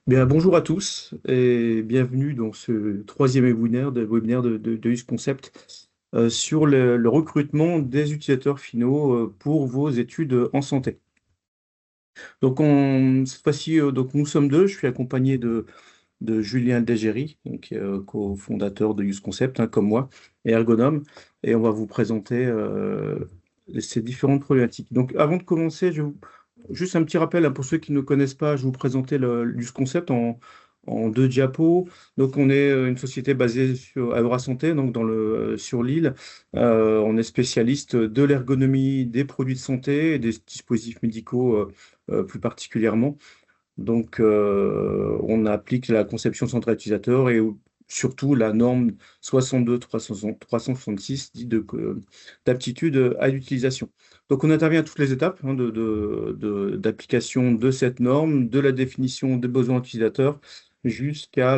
Bien, bonjour à tous et bienvenue dans ce troisième webinaire de Use Concept sur le recrutement des utilisateurs finaux pour vos études en santé. Donc, cette fois-ci, donc nous sommes deux. Je suis accompagné de Julien Degéry, donc, cofondateur de Use Concept, hein, comme moi, et ergonome, et on va vous présenter ces différentes problématiques. Donc, avant de commencer, juste un petit rappel, hein, pour ceux qui ne connaissent pas, je vais vous présenter Use Concept en deux diapos. Donc, on est une société basée sur Evra Santé, donc sur l'île. On est spécialiste de l'ergonomie des produits de santé et des dispositifs médicaux plus particulièrement. Donc, on applique la conception centrale utilisateur et surtout la norme 62-366 dite d'aptitude à l'utilisation. Donc, on intervient à toutes les étapes hein, d'application de cette norme, de la définition des besoins utilisateurs jusqu'à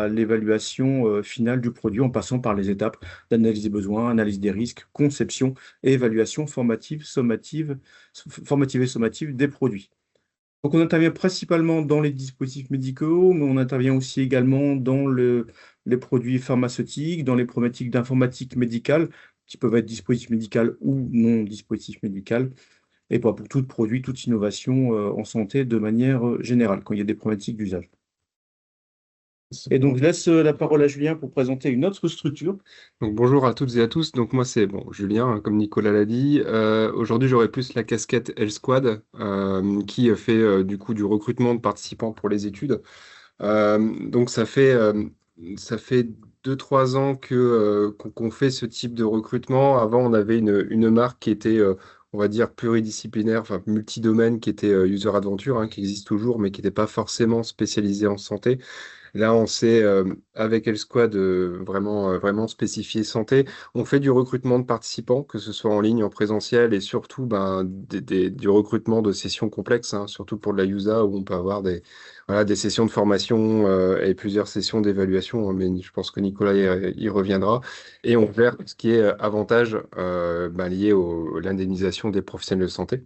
l'évaluation finale du produit en passant par les étapes d'analyse des besoins, analyse des risques, conception et évaluation formative et sommative des produits. Donc, on intervient principalement dans les dispositifs médicaux, mais on intervient aussi également dans les produits pharmaceutiques, dans les problématiques d'informatique médicale, qui peuvent être dispositifs médicaux ou non dispositifs médicaux, et pour tout produit, toute innovation en santé de manière générale, quand il y a des problématiques d'usage. Et donc, je laisse la parole à Julien pour présenter une autre structure. Donc bonjour à toutes et à tous. Donc moi c'est Julien, hein, comme Nicolas l'a dit. Aujourd'hui j'aurai plus la casquette Health Squad qui fait du coup du recrutement de participants pour les études. Donc ça fait 2-3 ans qu'on fait ce type de recrutement. Avant on avait une marque qui était on va dire pluridisciplinaire, enfin multidomaine, qui était User Adventure, hein, qui existe toujours mais qui n'était pas forcément spécialisée en santé. Là, on s'est, avec El Squad, vraiment spécifié santé. On fait du recrutement de participants, que ce soit en ligne, en présentiel, et surtout du recrutement de sessions complexes, hein, surtout pour de la USA, où on peut avoir des sessions de formation et plusieurs sessions d'évaluation, hein, mais je pense que Nicolas y reviendra. Et on gère tout ce qui est avantage lié à l'indemnisation des professionnels de santé.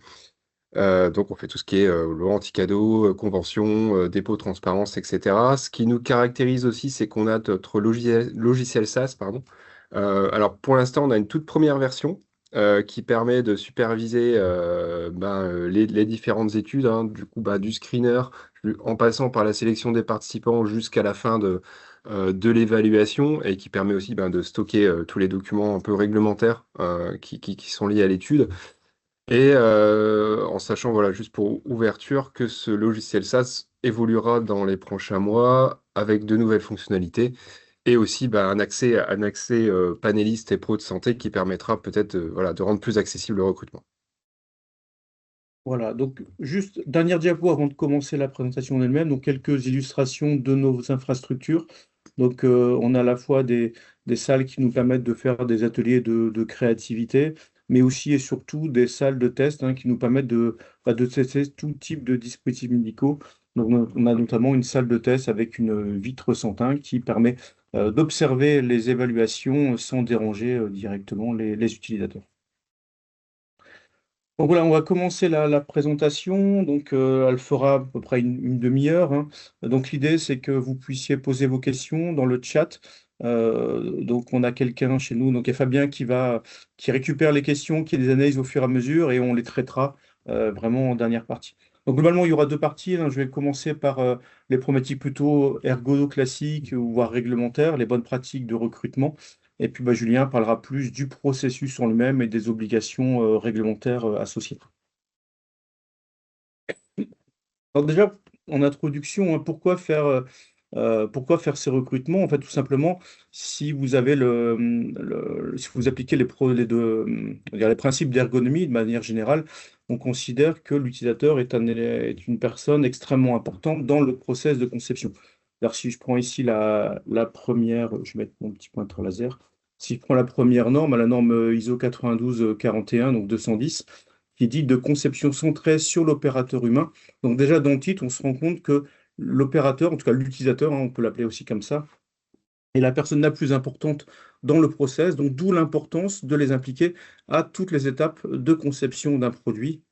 Donc, on fait tout ce qui est loi anti-cadeau, convention, dépôt de transparence, etc. Ce qui nous caractérise aussi, c'est qu'on a notre logiciel SaaS, pardon. Alors, pour l'instant, on a une toute première version qui permet de superviser les différentes études, hein, du coup, du screener, en passant par la sélection des participants jusqu'à la fin de l'évaluation et qui permet aussi de stocker tous les documents un peu réglementaires qui sont liés à l'étude. Et en sachant, voilà, juste pour ouverture, que ce logiciel SaaS évoluera dans les prochains mois avec de nouvelles fonctionnalités et aussi un accès panéliste et pro de santé qui permettra peut-être voilà, de rendre plus accessible le recrutement. Voilà, donc juste dernière diapo avant de commencer la présentation en elle-même, donc quelques illustrations de nos infrastructures. Donc on a à la fois des salles qui nous permettent de faire des ateliers de créativité, mais aussi et surtout des salles de test hein, qui nous permettent de tester tout type de dispositifs médicaux. Donc on a notamment une salle de test avec une vitre sans teint qui permet d'observer les évaluations sans déranger directement les utilisateurs. Donc voilà, on va commencer la présentation. Donc, elle fera à peu près une demi-heure, hein. Donc, l'idée, c'est que vous puissiez poser vos questions dans le chat. Donc, on a quelqu'un chez nous, donc il y a Fabien qui récupère les questions, qui les analyse au fur et à mesure, et on les traitera vraiment en dernière partie. Donc, globalement, il y aura deux parties, hein. Je vais commencer par les problématiques plutôt ergono classiques, voire réglementaires, les bonnes pratiques de recrutement. Et puis Julien parlera plus du processus en lui-même et des obligations réglementaires associées. Alors déjà, en introduction, hein, pourquoi faire ces recrutements? En fait, tout simplement, si vous avez si vous appliquez les principes d'ergonomie de manière générale, on considère que l'utilisateur est une personne extrêmement importante dans le process de conception. Alors, si je prends ici la première, je vais mettre mon petit pointeur laser. Si je prends la première norme, la norme ISO 9241, donc 210, qui dit de conception centrée sur l'opérateur humain. Donc déjà dans le titre, on se rend compte que l'opérateur, en tout cas l'utilisateur, hein, on peut l'appeler aussi comme ça, est la personne la plus importante dans le process, donc d'où l'importance de les impliquer à toutes les étapes de conception d'un produit.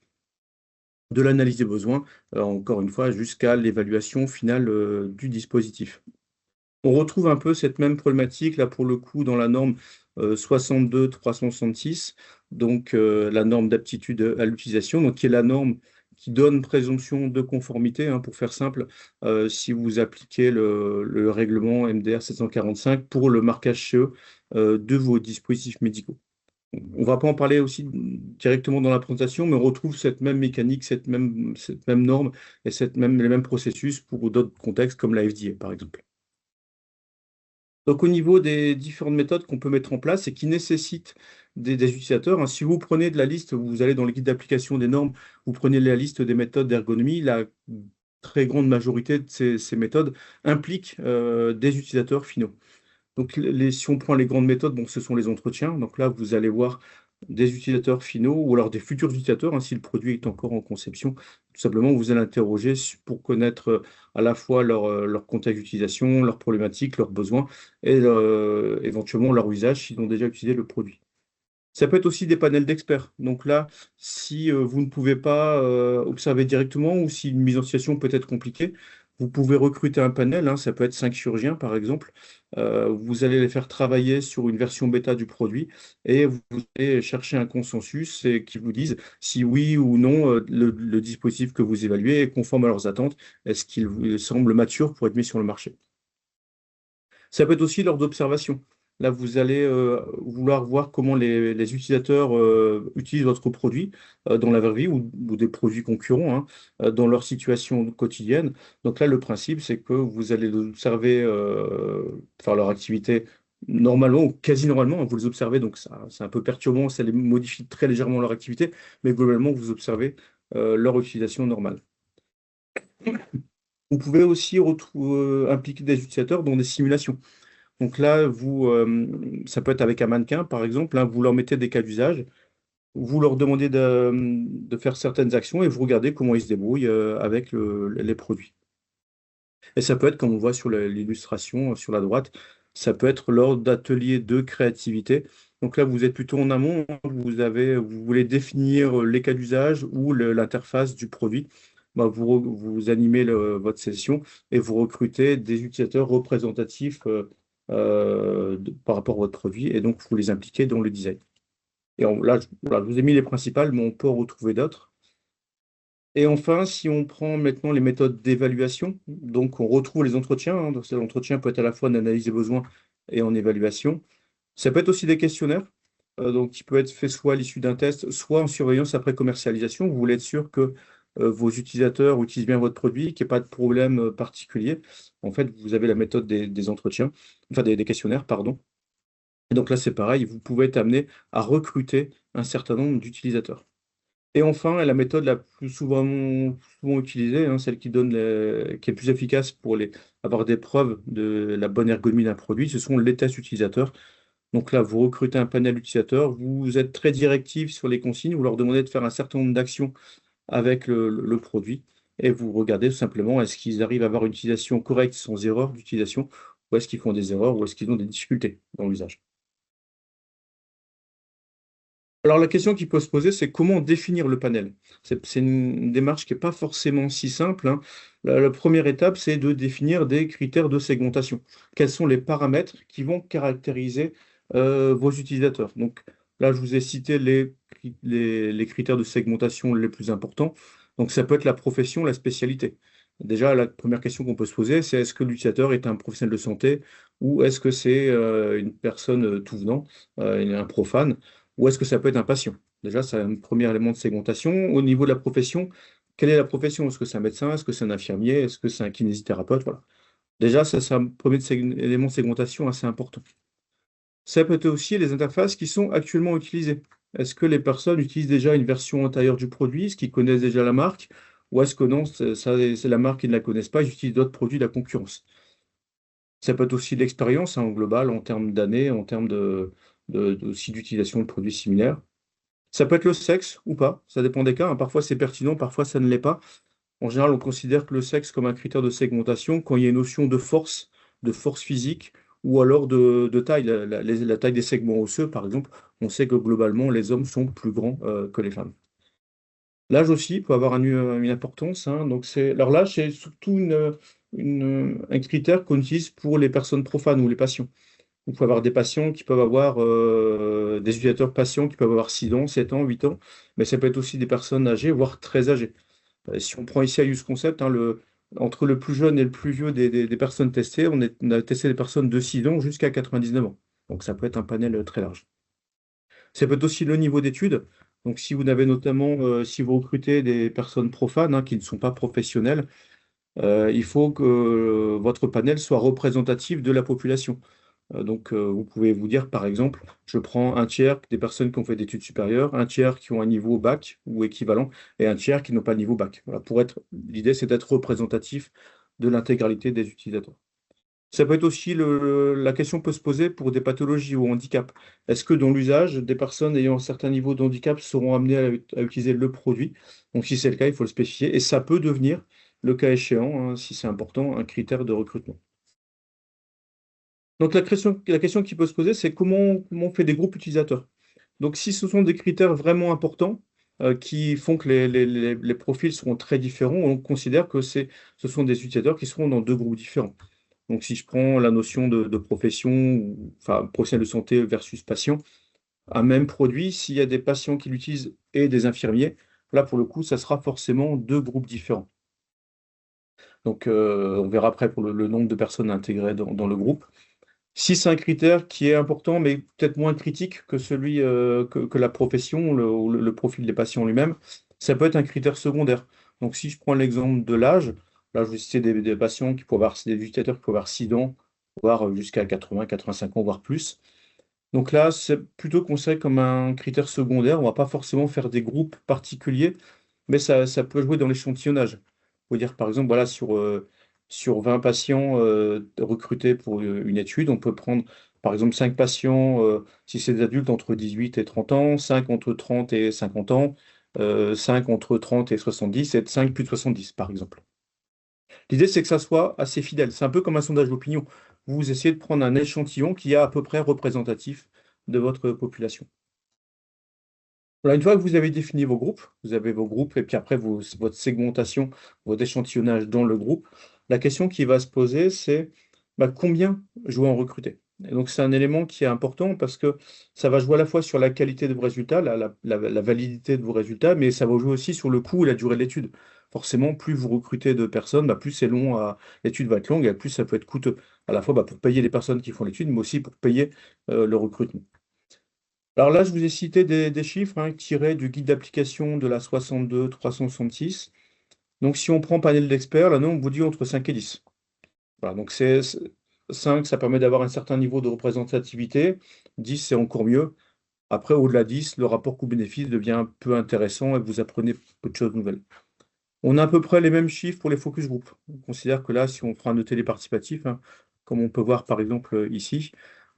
de l'analyse des besoins, encore une fois, jusqu'à l'évaluation finale du dispositif. On retrouve un peu cette même problématique, là, pour le coup, dans la norme 62-366, donc la norme d'aptitude à l'utilisation, donc qui est la norme qui donne présomption de conformité, hein, pour faire simple, si vous appliquez le règlement MDR 745 pour le marquage CE de vos dispositifs médicaux. On ne va pas en parler aussi directement dans la présentation, mais on retrouve cette même mécanique, cette même norme et les mêmes processus pour d'autres contextes comme la FDA, par exemple. Donc, au niveau des différentes méthodes qu'on peut mettre en place et qui nécessitent des utilisateurs, hein, si vous prenez de la liste, vous allez dans le guide d'application des normes, vous prenez la liste des méthodes d'ergonomie, la très grande majorité de ces méthodes impliquent des utilisateurs finaux. Donc, si on prend les grandes méthodes, bon, ce sont les entretiens. Donc là, vous allez voir des utilisateurs finaux ou alors des futurs utilisateurs, hein, si le produit est encore en conception. Tout simplement, vous allez interroger pour connaître à la fois leur contexte d'utilisation, leurs problématiques, leurs besoins et éventuellement leur usage s'ils ont déjà utilisé le produit. Ça peut être aussi des panels d'experts. Donc là, si vous ne pouvez pas observer directement ou si une mise en situation peut être compliquée, vous pouvez recruter un panel, hein, ça peut être 5 chirurgiens par exemple. Vous allez les faire travailler sur une version bêta du produit et vous allez chercher un consensus et qui vous disent si oui ou non le dispositif que vous évaluez est conforme à leurs attentes, est-ce qu'il vous semble mature pour être mis sur le marché. Ça peut être aussi lors d'observation. Là, vous allez vouloir voir comment les utilisateurs utilisent votre produit dans la vraie vie ou des produits concurrents, hein, dans leur situation quotidienne. Donc là, le principe, c'est que vous allez les observer faire leur activité normalement ou quasi normalement, hein. Vous les observez, donc ça, c'est un peu perturbant, ça les modifie très légèrement leur activité, mais globalement, vous observez leur utilisation normale. Vous pouvez aussi impliquer des utilisateurs dans des simulations. Donc là, ça peut être avec un mannequin, par exemple, hein, vous leur mettez des cas d'usage, vous leur demandez de faire certaines actions et vous regardez comment ils se débrouillent avec les produits. Et ça peut être, comme on voit sur l'illustration sur la droite, ça peut être lors d'ateliers de créativité. Donc là, vous êtes plutôt en amont, hein, vous voulez définir les cas d'usage ou l'interface du produit. Bah, vous animez votre session et vous recrutez des utilisateurs représentatifs par rapport à votre produit et donc vous les impliquez dans le design. Et là, voilà, je vous ai mis les principales, mais on peut en retrouver d'autres. Et enfin, si on prend maintenant les méthodes d'évaluation, donc on retrouve les entretiens, hein, donc l'entretien peut être à la fois en analyse des besoins et en évaluation. Ça peut être aussi des questionnaires, donc qui peut être fait soit à l'issue d'un test, soit en surveillance après commercialisation. Vous voulez être sûr que vos utilisateurs utilisent bien votre produit, qu'il n'y ait pas de problème particulier. En fait, vous avez la méthode des entretiens, enfin des questionnaires, pardon. Et donc là, c'est pareil, vous pouvez être amené à recruter un certain nombre d'utilisateurs. Et enfin, la méthode la plus souvent utilisée, hein, celle qui est plus efficace pour avoir des preuves de la bonne ergonomie d'un produit, ce sont les tests utilisateurs. Donc là, vous recrutez un panel d'utilisateurs, vous êtes très directif sur les consignes, vous leur demandez de faire un certain nombre d'actions avec le produit, et vous regardez tout simplement est-ce qu'ils arrivent à avoir une utilisation correcte sans erreur d'utilisation, ou est-ce qu'ils font des erreurs, ou est-ce qu'ils ont des difficultés dans l'usage. Alors la question qui peut se poser, c'est comment définir le panel? C'est une démarche qui n'est pas forcément si simple, hein. La première étape, c'est de définir des critères de segmentation. Quels sont les paramètres qui vont caractériser vos utilisateurs? Donc là, je vous ai cité les critères de segmentation les plus importants. Donc ça peut être la profession, la spécialité. Déjà, la première question qu'on peut se poser, c'est est-ce que l'utilisateur est un professionnel de santé ou est-ce que c'est une personne tout venant, un profane? Ou est-ce que ça peut être un patient? Déjà, c'est un premier élément de segmentation. Au niveau de la profession, quelle est la profession? Est-ce que c'est un médecin? Est-ce que c'est un infirmier? Est-ce que c'est un kinésithérapeute? Voilà. Déjà, ça, c'est un premier élément de segmentation assez important. Ça peut être aussi les interfaces qui sont actuellement utilisées. Est-ce que les personnes utilisent déjà une version antérieure du produit, est-ce qu'ils connaissent déjà la marque? Ou est-ce que non, c'est la marque qu'ils ne la connaissent pas, ils utilisent d'autres produits de la concurrence? Ça peut être aussi l'expérience, hein, en global, en termes d'années, en termes aussi d'utilisation de produits similaires. Ça peut être le sexe ou pas, ça dépend des cas, hein. Parfois c'est pertinent, parfois ça ne l'est pas. En général, on considère que le sexe comme un critère de segmentation quand il y a une notion de force physique, ou alors de taille. La taille des segments osseux, par exemple, on sait que globalement, les hommes sont plus grands que les femmes. L'âge aussi peut avoir une importance, hein. Donc alors l'âge, c'est surtout un critère qu'on utilise pour les personnes profanes ou les patients. Vous pouvez avoir des patients qui peuvent avoir, des utilisateurs patients qui peuvent avoir 6 ans, 7 ans, 8 ans, mais ça peut être aussi des personnes âgées, voire très âgées. Si on prend ici à Use Concept, hein, entre le plus jeune et le plus vieux des personnes testées, on a testé des personnes de 6 ans jusqu'à 99 ans. Donc ça peut être un panel très large. Ça peut être aussi le niveau d'études. Donc si vous avez notamment, si vous recrutez des personnes profanes, hein, qui ne sont pas professionnelles, il faut que votre panel soit représentatif de la population. Vous pouvez vous dire, par exemple, je prends un tiers des personnes qui ont fait des études supérieures, un tiers qui ont un niveau bac ou équivalent, et un tiers qui n'ont pas de niveau bac. Voilà, l'idée, c'est d'être représentatif de l'intégralité des utilisateurs. Ça peut être aussi la question peut se poser pour des pathologies ou handicaps. Est-ce que dans l'usage, des personnes ayant un certain niveau de handicap seront amenées à utiliser le produit? Donc, si c'est le cas, il faut le spécifier. Et ça peut devenir, le cas échéant, hein, si c'est important, un critère de recrutement. Donc, la question qui peut se poser, c'est comment on fait des groupes utilisateurs? Donc, si ce sont des critères vraiment importants, qui font que les profils seront très différents, on considère que ce sont des utilisateurs qui seront dans deux groupes différents. Donc, si je prends la notion de profession, enfin, professionnel de santé versus patient, un même produit, s'il y a des patients qui l'utilisent et des infirmiers, là, pour le coup, ça sera forcément deux groupes différents. Donc, on verra après pour le nombre de personnes intégrées dans le groupe. Si c'est un critère qui est important, mais peut-être moins critique que celui que la profession, ou le profil des patients lui-même, ça peut être un critère secondaire. Donc, si je prends l'exemple de l'âge, là, je vais citer des patients qui peuvent avoir, des utilisateurs qui peuvent avoir 6 ans, voire jusqu'à 80, 85 ans, voire plus. Donc là, c'est plutôt considéré comme un critère secondaire. On ne va pas forcément faire des groupes particuliers, mais ça peut jouer dans l'échantillonnage. Faut dire, par exemple, voilà, sur 20 patients recrutés pour une étude, on peut prendre, par exemple, 5 patients, si c'est des adultes, entre 18 et 30 ans, 5 entre 30 et 50 ans, 5 entre 30 et 70, et 5 plus de 70, par exemple. L'idée, c'est que ça soit assez fidèle. C'est un peu comme un sondage d'opinion. Vous essayez de prendre un échantillon qui est à peu près représentatif de votre population. Alors, une fois que vous avez défini vos groupes, vous avez vos groupes et puis après votre segmentation, votre échantillonnage dans le groupe, la question qui va se poser, c'est combien je dois en recruter? Et donc, c'est un élément qui est important parce que ça va jouer à la fois sur la qualité de vos résultats, la validité de vos résultats, mais ça va jouer aussi sur le coût et la durée de l'étude. Forcément, plus vous recrutez de personnes, plus c'est long, l'étude va être longue et plus ça peut être coûteux, à la fois pour payer les personnes qui font l'étude, mais aussi pour payer le recrutement. Alors là, je vous ai cité des chiffres, hein, tirés du guide d'application de la 62-366. Donc, si on prend panel d'experts, là, nous, on vous dit entre 5 et 10. Voilà, donc 5, ça permet d'avoir un certain niveau de représentativité. 10, c'est encore mieux. Après, au-delà de 10, le rapport coût-bénéfice devient un peu intéressant et vous apprenez peu de choses nouvelles. On a à peu près les mêmes chiffres pour les focus group. On considère que là, si on prend un noté les participatifs, hein, comme on peut voir par exemple ici,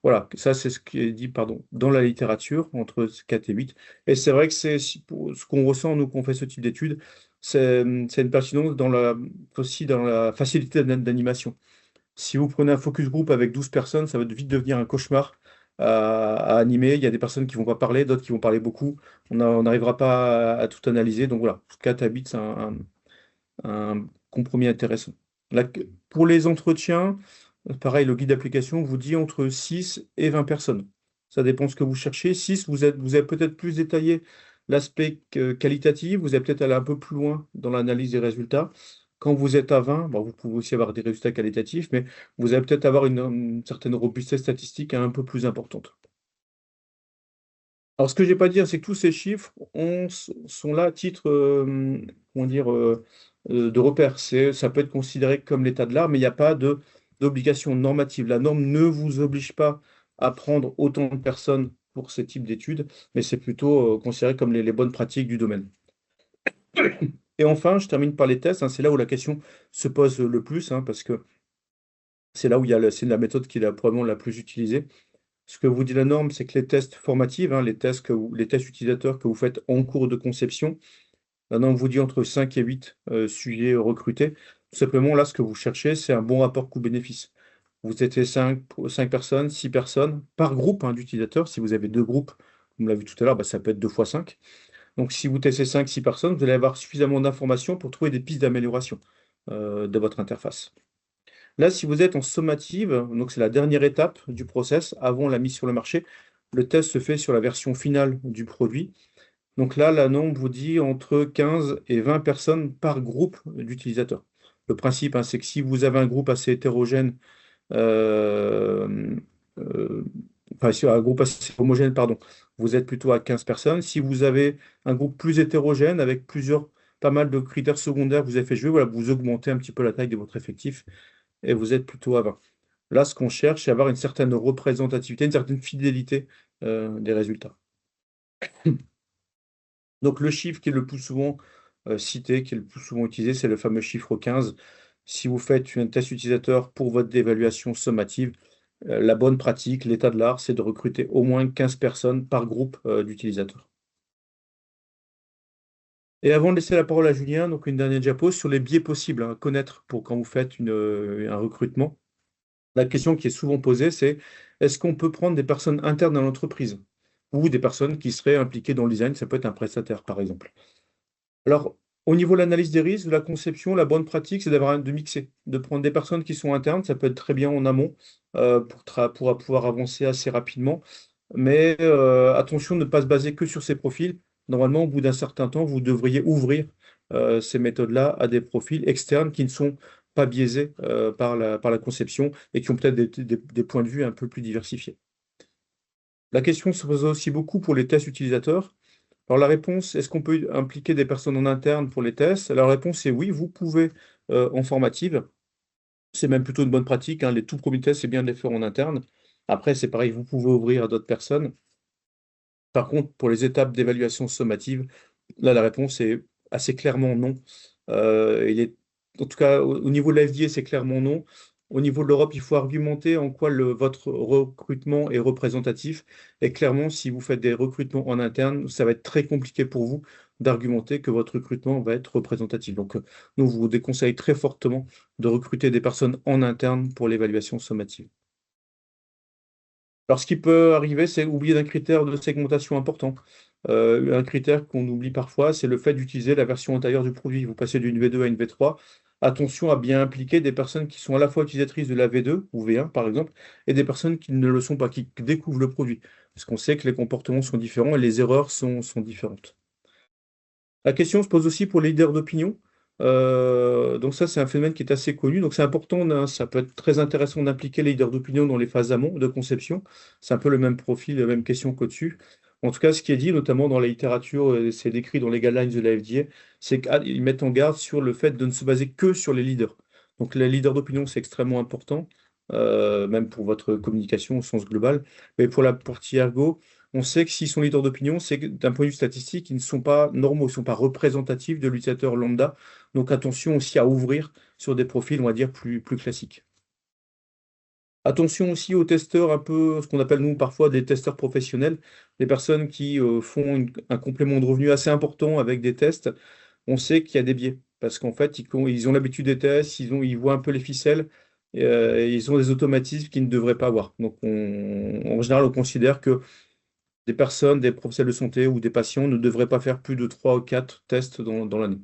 voilà, ça c'est ce qui est dit pardon, dans la littérature entre 4 et 8. Et c'est vrai que ce qu'on ressent, nous, qu'on fait ce type d'études, c'est une pertinence aussi dans la facilité d'animation. Si vous prenez un focus group avec 12 personnes, ça va vite devenir un cauchemar à animer. Il y a des personnes qui vont pas parler, d'autres qui vont parler beaucoup. On n'arrivera pas à tout analyser. Donc voilà, 4 à 8, c'est un compromis intéressant. Là, pour les entretiens, pareil, le guide d'application vous dit entre 6 et 20 personnes. Ça dépend ce que vous cherchez. 6, vous avez peut-être plus détaillé l'aspect qualitatif, vous allez peut-être aller un peu plus loin dans l'analyse des résultats. Quand vous êtes à 20, bon, vous pouvez aussi avoir des résultats qualitatifs, mais vous allez peut-être avoir une certaine robustesse statistique un peu plus importante. Alors, ce que je n'ai pas dire, c'est que tous ces chiffres sont là à titre, comment dire, de repère. Ça peut être considéré comme l'état de l'art, mais il n'y a pas d'obligation normative. La norme ne vous oblige pas à prendre autant de personnes pour ce type d'études, mais c'est plutôt considéré comme les bonnes pratiques du domaine. Et enfin, je termine par les tests, hein. C'est là où la question se pose le plus, hein, parce que c'est là où c'est la méthode qui est probablement la plus utilisée. Ce que vous dit la norme, c'est que les tests formatifs, hein, les tests utilisateurs que vous faites en cours de conception, la norme vous dit entre 5 et 8 sujets recrutés. Tout simplement, là, ce que vous cherchez, c'est un bon rapport coût-bénéfice. Vous êtes 5 personnes, 6 personnes par groupe, hein, d'utilisateurs. Si vous avez deux groupes, comme on l'a vu tout à l'heure, ça peut être 2 fois 5. Donc, si vous testez 5-6 personnes, vous allez avoir suffisamment d'informations pour trouver des pistes d'amélioration de votre interface. Là, si vous êtes en sommative, donc c'est la dernière étape du process avant la mise sur le marché, le test se fait sur la version finale du produit. Donc là, la norme vous dit entre 15 et 20 personnes par groupe d'utilisateurs. Le principe, hein, c'est que si vous avez un groupe assez hétérogène, euh, euh, enfin, sur un groupe assez homogène, pardon, vous êtes plutôt à 15 personnes. Si vous avez un groupe plus hétérogène avec pas mal de critères secondaires que vous avez fait jouer, voilà, vous augmentez un petit peu la taille de votre effectif et vous êtes plutôt à 20. Là, ce qu'on cherche, c'est avoir une certaine représentativité, une certaine fidélité des résultats. Donc, le chiffre qui est le plus souvent cité, qui est le plus souvent utilisé, c'est le fameux chiffre 15. Si vous faites un test utilisateur pour votre évaluation sommative, la bonne pratique, l'état de l'art, c'est de recruter au moins 15 personnes par groupe d'utilisateurs. Et avant de laisser la parole à Julien, donc une dernière diapo sur les biais possibles à connaître pour quand vous faites un recrutement. La question qui est souvent posée, c'est est-ce qu'on peut prendre des personnes internes dans l'entreprise ou des personnes qui seraient impliquées dans le design? Ça peut être un prestataire, par exemple. Alors, au niveau de l'analyse des risques, de la conception, la bonne pratique, c'est de mixer, de prendre des personnes qui sont internes, ça peut être très bien en amont pour pouvoir avancer assez rapidement. Mais attention de ne pas se baser que sur ces profils. Normalement, au bout d'un certain temps, vous devriez ouvrir ces méthodes-là à des profils externes qui ne sont pas biaisés par la conception et qui ont peut-être des points de vue un peu plus diversifiés. La question se pose aussi beaucoup pour les tests utilisateurs. Alors la réponse, est-ce qu'on peut impliquer des personnes en interne pour les tests? Alors, la réponse est oui, vous pouvez en formative. C'est même plutôt une bonne pratique, hein. Les tout premiers tests, c'est bien de les faire en interne. Après, c'est pareil, vous pouvez ouvrir à d'autres personnes. Par contre, pour les étapes d'évaluation sommative, là, la réponse est assez clairement non. En tout cas, au niveau de la FDA, c'est clairement non. Au niveau de l'Europe, il faut argumenter en quoi votre recrutement est représentatif. Et clairement, si vous faites des recrutements en interne, ça va être très compliqué pour vous d'argumenter que votre recrutement va être représentatif. Donc, nous vous déconseille très fortement de recruter des personnes en interne pour l'évaluation sommative. Alors, ce qui peut arriver, c'est oublier d'un critère de segmentation important. Un critère qu'on oublie parfois, c'est le fait d'utiliser la version antérieure du produit. Vous passez d'une V2 à une V3. Attention à bien impliquer des personnes qui sont à la fois utilisatrices de la V2 ou V1, par exemple, et des personnes qui ne le sont pas, qui découvrent le produit. Parce qu'on sait que les comportements sont différents et les erreurs sont différentes. La question se pose aussi pour les leaders d'opinion. Donc ça, c'est un phénomène qui est assez connu. Donc c'est important, hein, ça peut être très intéressant d'impliquer les leaders d'opinion dans les phases amont de conception. C'est un peu le même profil, la même question qu'au-dessus. En tout cas, ce qui est dit, notamment dans la littérature, c'est décrit dans les guidelines de la FDA, c'est qu'ils mettent en garde sur le fait de ne se baser que sur les leaders. Donc les leaders d'opinion, c'est extrêmement important, même pour votre communication au sens global. Mais pour la partie ergo, on sait que s'ils sont leaders d'opinion, c'est que d'un point de vue statistique, ils ne sont pas normaux, ils ne sont pas représentatifs de l'utilisateur lambda. Donc attention aussi à ouvrir sur des profils, on va dire, plus classiques. Attention aussi aux testeurs, un peu ce qu'on appelle nous parfois des testeurs professionnels, des personnes qui font un complément de revenu assez important avec des tests. On sait qu'il y a des biais, parce qu'en fait, ils ont l'habitude des tests, ils voient un peu les ficelles, et ils ont des automatismes qu'ils ne devraient pas avoir. Donc en général, on considère que des personnes, des professionnels de santé ou des patients ne devraient pas faire plus de 3 ou 4 tests dans l'année.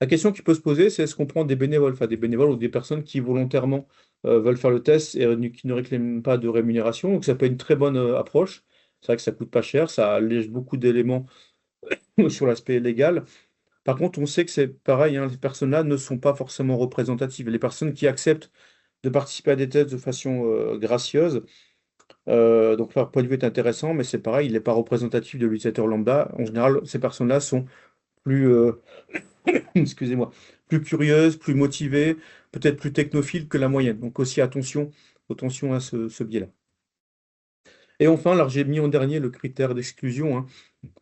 La question qui peut se poser, c'est est-ce qu'on prend des bénévoles, enfin des bénévoles ou des personnes qui volontairement veulent faire le test et qui ne réclament pas de rémunération. Donc ça peut être une très bonne approche. C'est vrai que ça coûte pas cher, ça allège beaucoup d'éléments sur l'aspect légal. Par contre, on sait que c'est pareil, hein, ces personnes-là ne sont pas forcément représentatives. Les personnes qui acceptent de participer à des tests de façon gracieuse, donc leur point de vue est intéressant, mais c'est pareil, il n'est pas représentatif de l'utilisateur lambda. En général, ces personnes-là sont plus, excusez-moi, plus curieuses, plus motivées, peut-être plus technophiles que la moyenne. Donc aussi attention à ce biais-là. Et enfin, alors j'ai mis en dernier le critère d'exclusion, hein.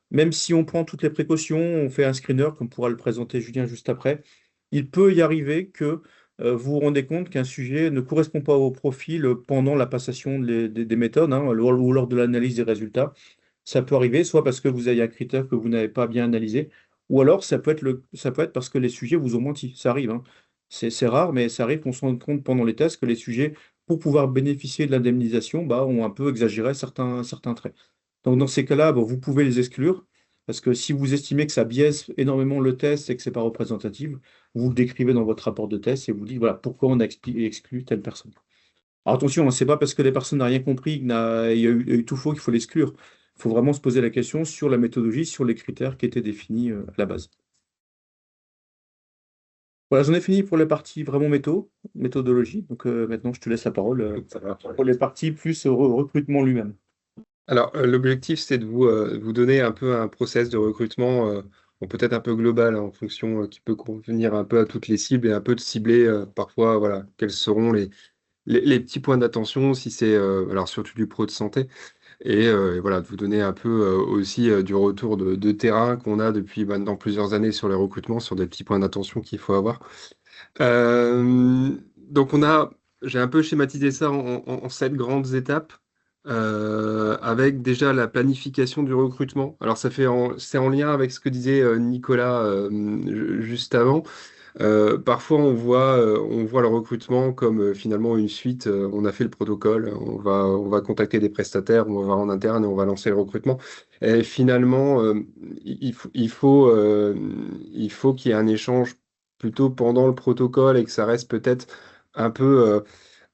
Même si on prend toutes les précautions, on fait un screener, comme pourra le présenter Julien juste après, il peut y arriver que vous vous rendez compte qu'un sujet ne correspond pas au profil pendant la passation des méthodes, hein, ou lors de l'analyse des résultats. Ça peut arriver, soit parce que vous avez un critère que vous n'avez pas bien analysé, ou alors ça peut être parce que les sujets vous ont menti. Ça arrive, hein. C'est rare, mais ça arrive qu'on se rende compte pendant les tests que les sujets, pour pouvoir bénéficier de l'indemnisation, bah, ont un peu exagéré certains traits. Donc dans ces cas-là, bon, vous pouvez les exclure, parce que si vous estimez que ça biaise énormément le test et que c'est pas représentatif, vous le décrivez dans votre rapport de test et vous dites voilà pourquoi on a exclu telle personne. Alors attention, hein, c'est pas parce que la personne n'a rien compris, il y a eu tout faux qu'il faut l'exclure. Il faut vraiment se poser la question sur la méthodologie, sur les critères qui étaient définis à la base. Voilà, j'en ai fini pour la partie vraiment méthodologie. Donc maintenant, je te laisse la parole Ça va. pour les parties plus recrutement lui-même. Alors, l'objectif, c'est de vous donner un peu un process de recrutement, bon, peut-être un peu global, hein, en fonction, qui peut convenir un peu à toutes les cibles et un peu de cibler parfois, voilà, quels seront les petits points d'attention, si c'est, alors surtout du pro de santé, et voilà, de vous donner un peu aussi du retour de terrain qu'on a depuis maintenant plusieurs années sur les recrutements, sur des petits points d'attention qu'il faut avoir. Donc j'ai un peu schématisé ça en 7 grandes étapes, avec déjà la planification du recrutement. Alors c'est en lien avec ce que disait Nicolas juste avant. Parfois on voit le recrutement comme finalement une suite. On a fait le protocole, on va contacter des prestataires, on va en interne et on va lancer le recrutement. Et finalement, il faut qu'il y ait un échange plutôt pendant le protocole et que ça reste peut-être un peu,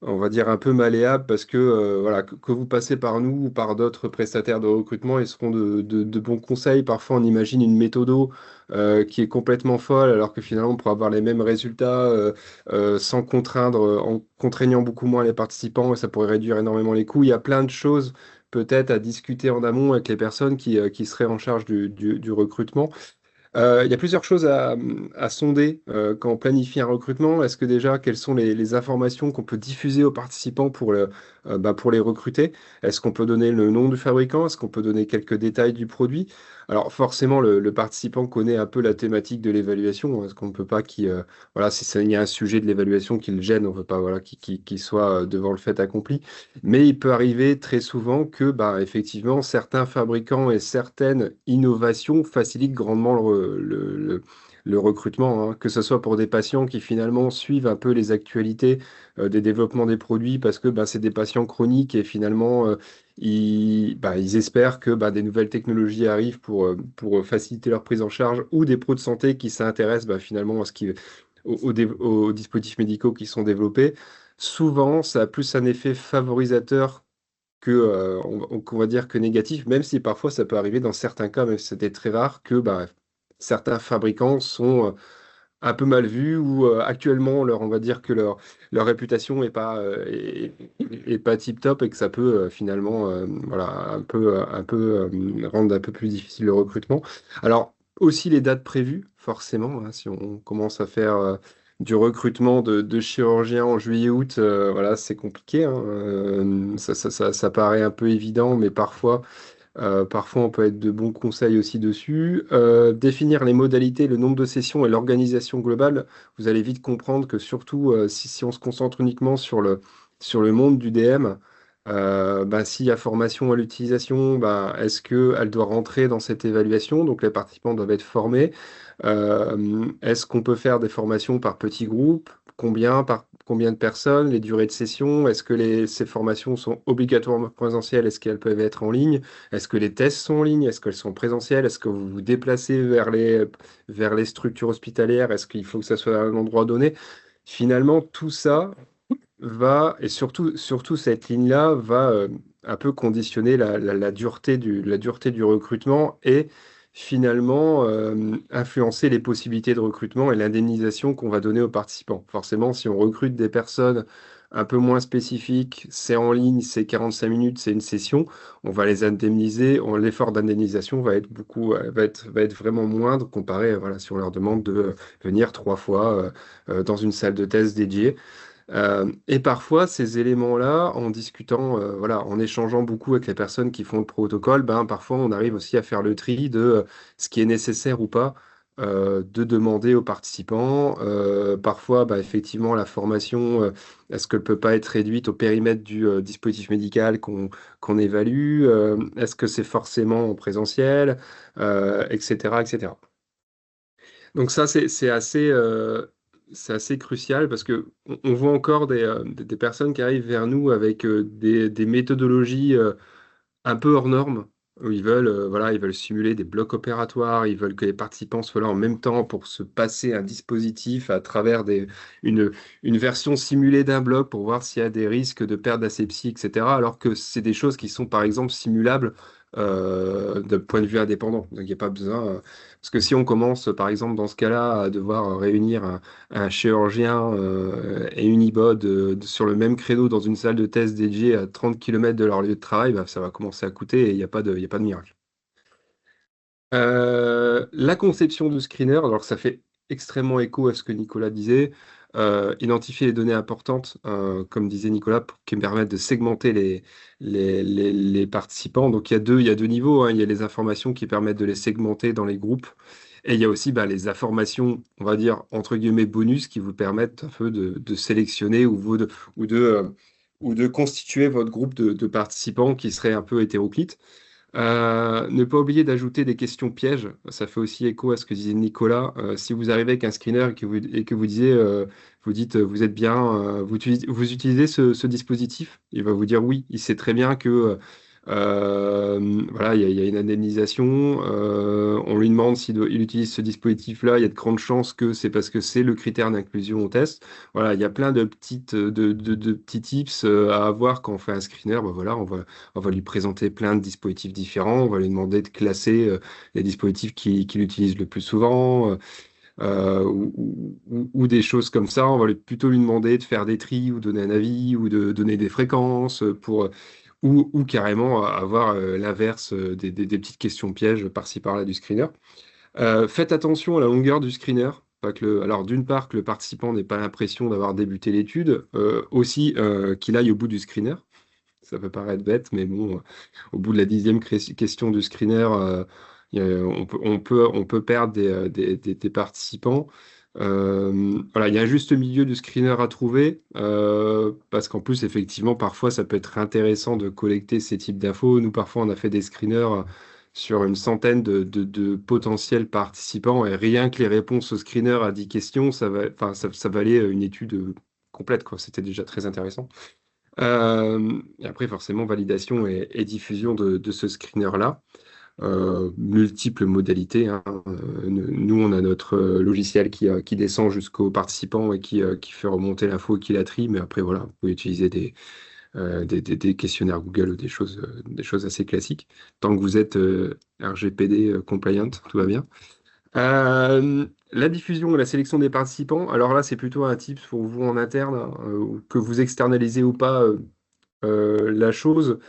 on va dire un peu malléable parce que voilà, que vous passez par nous ou par d'autres prestataires de recrutement, ils seront de bons conseils. Parfois, on imagine une méthode qui est complètement folle, alors que finalement, on pourra avoir les mêmes résultats sans contraindre, en contraignant beaucoup moins les participants, et ça pourrait réduire énormément les coûts. Il y a plein de choses peut-être à discuter en amont avec les personnes qui seraient en charge du recrutement. Il y a plusieurs choses à sonder quand on planifie un recrutement. Est-ce que déjà, quelles sont les informations qu'on peut diffuser aux participants pour les recruter? Est-ce qu'on peut donner le nom du fabricant? Est-ce qu'on peut donner quelques détails du produit? Alors forcément, le participant connaît un peu la thématique de l'évaluation. Est-ce qu'on ne peut pas voilà, il y a un sujet de l'évaluation qui le gêne, on ne veut pas voilà, qu'il soit devant le fait accompli. Mais il peut arriver très souvent que, bah, effectivement, certains fabricants et certaines innovations facilitent grandement le recrutement, hein. Que ce soit pour des patients qui finalement suivent un peu les actualités des développements des produits parce que bah, c'est des patients chroniques et finalement ils espèrent que bah, des nouvelles technologies arrivent pour faciliter leur prise en charge, ou des pros de santé qui s'intéressent bah, finalement aux dispositifs médicaux qui sont développés. Souvent, ça a plus un effet favorisateur qu'on va dire que négatif, même si parfois ça peut arriver dans certains cas, même si c'était très rare, que bah, certains fabricants sont un peu mal vus, ou actuellement, on va dire que leur réputation est pas tip-top, et que ça peut finalement voilà, un peu rendre un peu plus difficile le recrutement. Alors, aussi les dates prévues, forcément, hein, si on commence à faire du recrutement de chirurgiens en juillet-août, voilà, c'est compliqué, hein. Ça paraît un peu évident, mais parfois, on peut être de bons conseils aussi dessus. Définir les modalités, le nombre de sessions et l'organisation globale. Vous allez vite comprendre que surtout si on se concentre uniquement sur le monde du DM, bah, s'il y a formation à l'utilisation, bah, est-ce qu'elle doit rentrer dans cette évaluation? Donc les participants doivent être formés. Est-ce qu'on peut faire des formations par petits groupes? Par combien de personnes? Les durées de session? Est-ce que ces formations sont obligatoirement présentielles? Est-ce qu'elles peuvent être en ligne? Est-ce que les tests sont en ligne? Est-ce qu'elles sont présentielles? Est-ce que vous vous déplacez vers les structures hospitalières? Est-ce qu'il faut que ça soit à un endroit donné? Finalement, tout ça et surtout cette ligne-là va un peu conditionner la dureté du recrutement, et finalement influencer les possibilités de recrutement et l'indemnisation qu'on va donner aux participants. Forcément, si on recrute des personnes un peu moins spécifiques, c'est en ligne, c'est 45 minutes, c'est une session, on va les indemniser. L'effort d'indemnisation va être vraiment moindre comparé, voilà, si on leur demande de venir 3 fois dans une salle de test dédiée. Et parfois, ces éléments-là, en discutant, voilà, en échangeant beaucoup avec les personnes qui font le protocole, ben, parfois on arrive aussi à faire le tri de ce qui est nécessaire ou pas de demander aux participants. Parfois, bah, effectivement, la formation, est-ce qu'elle peut pas être réduite au périmètre du dispositif médical qu'on évalue? Est-ce que c'est forcément en présentiel? Etc., etc. Donc ça, c'est assez crucial, parce que on voit encore des personnes qui arrivent vers nous avec des méthodologies un peu hors normes. où voilà, ils veulent simuler des blocs opératoires, ils veulent que les participants soient là en même temps pour se passer un dispositif à travers une, une version simulée d'un bloc pour voir s'il y a des risques de perte d'asepsie, etc. Alors que c'est des choses qui sont par exemple simulables d'un point de vue indépendant. Donc il n'y a pas besoin. Parce que si on commence par exemple dans ce cas-là à devoir réunir un chirurgien et une ibode sur le même créneau dans une salle de test dédiée à 30 km de leur lieu de travail, bah, ça va commencer à coûter et il y a pas de miracle. La conception du screener, alors ça fait extrêmement écho à ce que Nicolas disait. Identifier les données importantes, comme disait Nicolas, qui me permettent de segmenter les participants. Donc il y a deux niveaux, hein. Il y a les informations qui permettent de les segmenter dans les groupes. Et il y a aussi bah, les informations, on va dire, entre guillemets, bonus qui vous permettent un peu de sélectionner ou de, euh, ou de constituer votre groupe de participants qui serait un peu hétéroclite. Ne pas oublier d'ajouter des questions pièges. Ça fait aussi écho à ce que disait Nicolas. Si vous arrivez avec un screener et que vous disiez, vous dites, vous êtes bien, vous utilisez ce dispositif, il va vous dire oui. Il sait très bien que voilà, il y a une indemnisation. On lui demande s'il il utilise ce dispositif-là. Il y a de grandes chances que c'est parce que c'est le critère d'inclusion au test. Voilà, il y a plein de de petits tips à avoir quand on fait un screener. Ben voilà, on va lui présenter plein de dispositifs différents. On va lui demander de classer les dispositifs qu'il utilise le plus souvent ou des choses comme ça. On va plutôt lui demander de faire des tris ou donner un avis ou de donner des fréquences ou carrément avoir l'inverse des petites questions pièges par-ci par-là du screener. Faites attention à la longueur du screener. Pas que alors d'une part que le participant n'ait pas l'impression d'avoir débuté l'étude, aussi qu'il aille au bout du screener. Ça peut paraître bête, mais bon, au bout de la 10e question du screener, on peut perdre des participants. Voilà, il y a un juste milieu du screener à trouver, parce qu'en plus, effectivement, parfois, ça peut être intéressant de collecter ces types d'infos. Nous, parfois, on a fait des screeners sur une centaine de potentiels participants, et rien que les réponses au screener à 10 questions, enfin, ça valait une étude complète, quoi. C'était déjà très intéressant. Et après, forcément, validation et diffusion de ce screener-là. Multiples modalités, hein. Nous, on a notre logiciel qui descend jusqu'aux participants et qui fait remonter l'info et qui la trie. Mais après, voilà, vous pouvez utiliser des questionnaires Google ou des choses assez classiques. Tant que vous êtes RGPD compliant, tout va bien. La diffusion et la sélection des participants, alors là, c'est plutôt un tip pour vous en interne, hein, que vous externalisez ou pas la chose.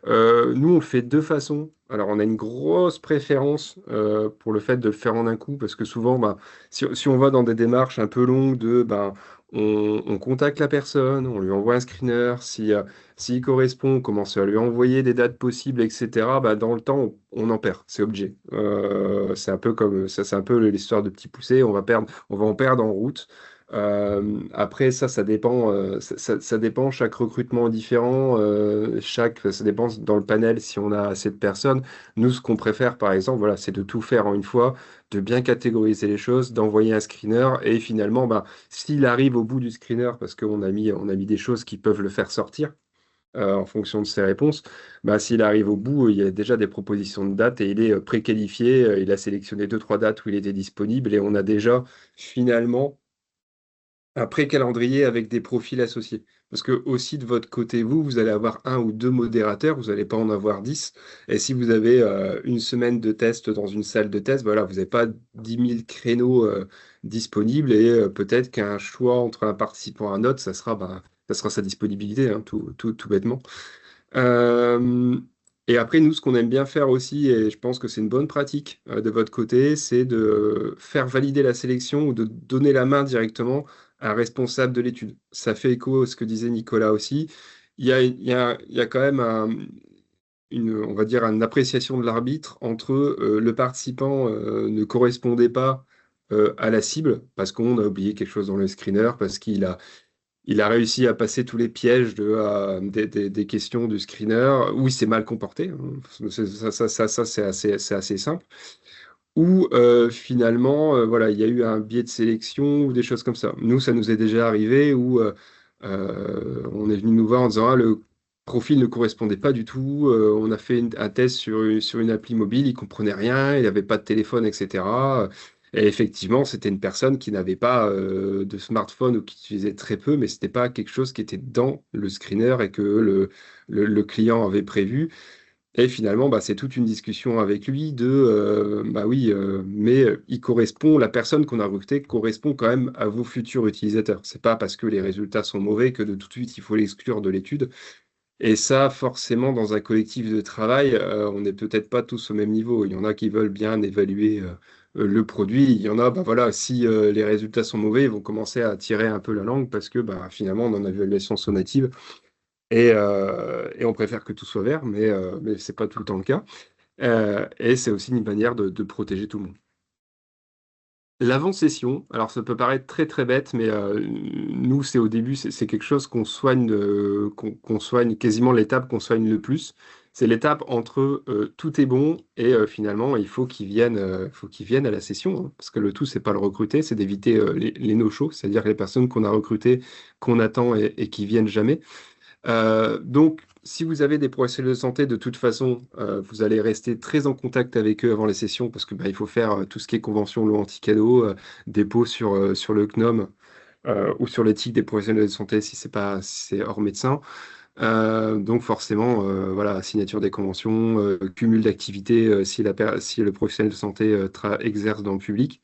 Nous, on le fait de deux façons. Alors, on a une grosse préférence pour le fait de le faire en un coup, parce que souvent, bah, si on va dans des démarches un peu longues ben, on contacte la personne, on lui envoie un screener, s'il correspond, on commence à lui envoyer des dates possibles, etc. Bah, dans le temps, on en perd, c'est obligé. C'est un peu comme ça, c'est un peu l'histoire de petit poussé, on va en perdre en route. Après, ça dépend, ça dépend, chaque recrutement est différent, ça dépend dans le panel si on a assez de personnes. Nous, ce qu'on préfère, par exemple, voilà, c'est de tout faire en une fois, de bien catégoriser les choses, d'envoyer un screener, et finalement, ben, s'il arrive au bout du screener, parce on a mis des choses qui peuvent le faire sortir, en fonction de ses réponses, bah, s'il arrive au bout, il y a déjà des propositions de dates et il est préqualifié, il a sélectionné deux, trois dates où il était disponible, et on a déjà finalement un pré-calendrier avec des profils associés. Parce que aussi de votre côté, vous allez avoir un ou deux modérateurs, vous n'allez pas en avoir 10. Et si vous avez une semaine de test dans une salle de test, voilà, vous n'avez pas 10 000 créneaux disponibles et peut-être qu'un choix entre un participant et un autre, ça sera sa disponibilité, hein, tout bêtement. Euh, et après, nous, ce qu'on aime bien faire aussi, et je pense que c'est une bonne pratique de votre côté, c'est de faire valider la sélection ou de donner la main directement à un responsable de l'étude. Ça fait écho à ce que disait Nicolas aussi. Il y a quand même on va dire, une appréciation de l'arbitre entre le participant ne correspondait pas à la cible parce qu'on a oublié quelque chose dans le screener, parce il a réussi à passer tous les pièges des questions du screener, où il s'est mal comporté, hein. C'est assez simple. Ou finalement, voilà, il y a eu un biais de sélection ou des choses comme ça. Nous, ça nous est déjà arrivé où on est venu nous voir en disant, ah, le profil ne correspondait pas du tout. On a fait un test sur une appli mobile, il comprenait rien, il n'avait pas de téléphone, etc. Et effectivement, c'était une personne qui n'avait pas de smartphone ou qui utilisait très peu, mais c'était pas quelque chose qui était dans le screener et que le client avait prévu. Et finalement, bah, c'est toute une discussion avec lui de, bah oui, mais il correspond, la personne qu'on a recrutée correspond quand même à vos futurs utilisateurs. C'est pas parce que les résultats sont mauvais que de tout de suite il faut l'exclure de l'étude. Et ça, forcément, dans un collectif de travail, on n'est peut-être pas tous au même niveau. Il y en a qui veulent bien évaluer le produit. Il y en a, bah voilà, si les résultats sont mauvais, ils vont commencer à tirer un peu la langue parce que bah, finalement, on en a une évaluation sonnative et on préfère que tout soit vert, mais c'est pas tout le temps le cas. Et c'est aussi une manière de protéger tout le monde. L'avant-session, alors ça peut paraître très très bête, mais nous, c'est au début, c'est quelque chose qu'on soigne, qu'on soigne quasiment l'étape qu'on soigne le plus. C'est l'étape entre tout est bon et finalement il faut qu'il vienne à la session, hein, parce que le tout, c'est pas le recruter, c'est d'éviter les no-shows, c'est-à-dire les personnes qu'on a recrutées, qu'on attend et qui viennent jamais. Donc, si vous avez des professionnels de santé, de toute façon, vous allez rester très en contact avec eux avant les sessions parce que bah, il faut faire tout ce qui est convention lot anti-cadeau, dépôt sur le CNOM ou sur l'éthique des professionnels de santé si c'est hors médecin. Donc forcément, voilà, signature des conventions, cumul d'activités si le professionnel de santé exerce dans le public.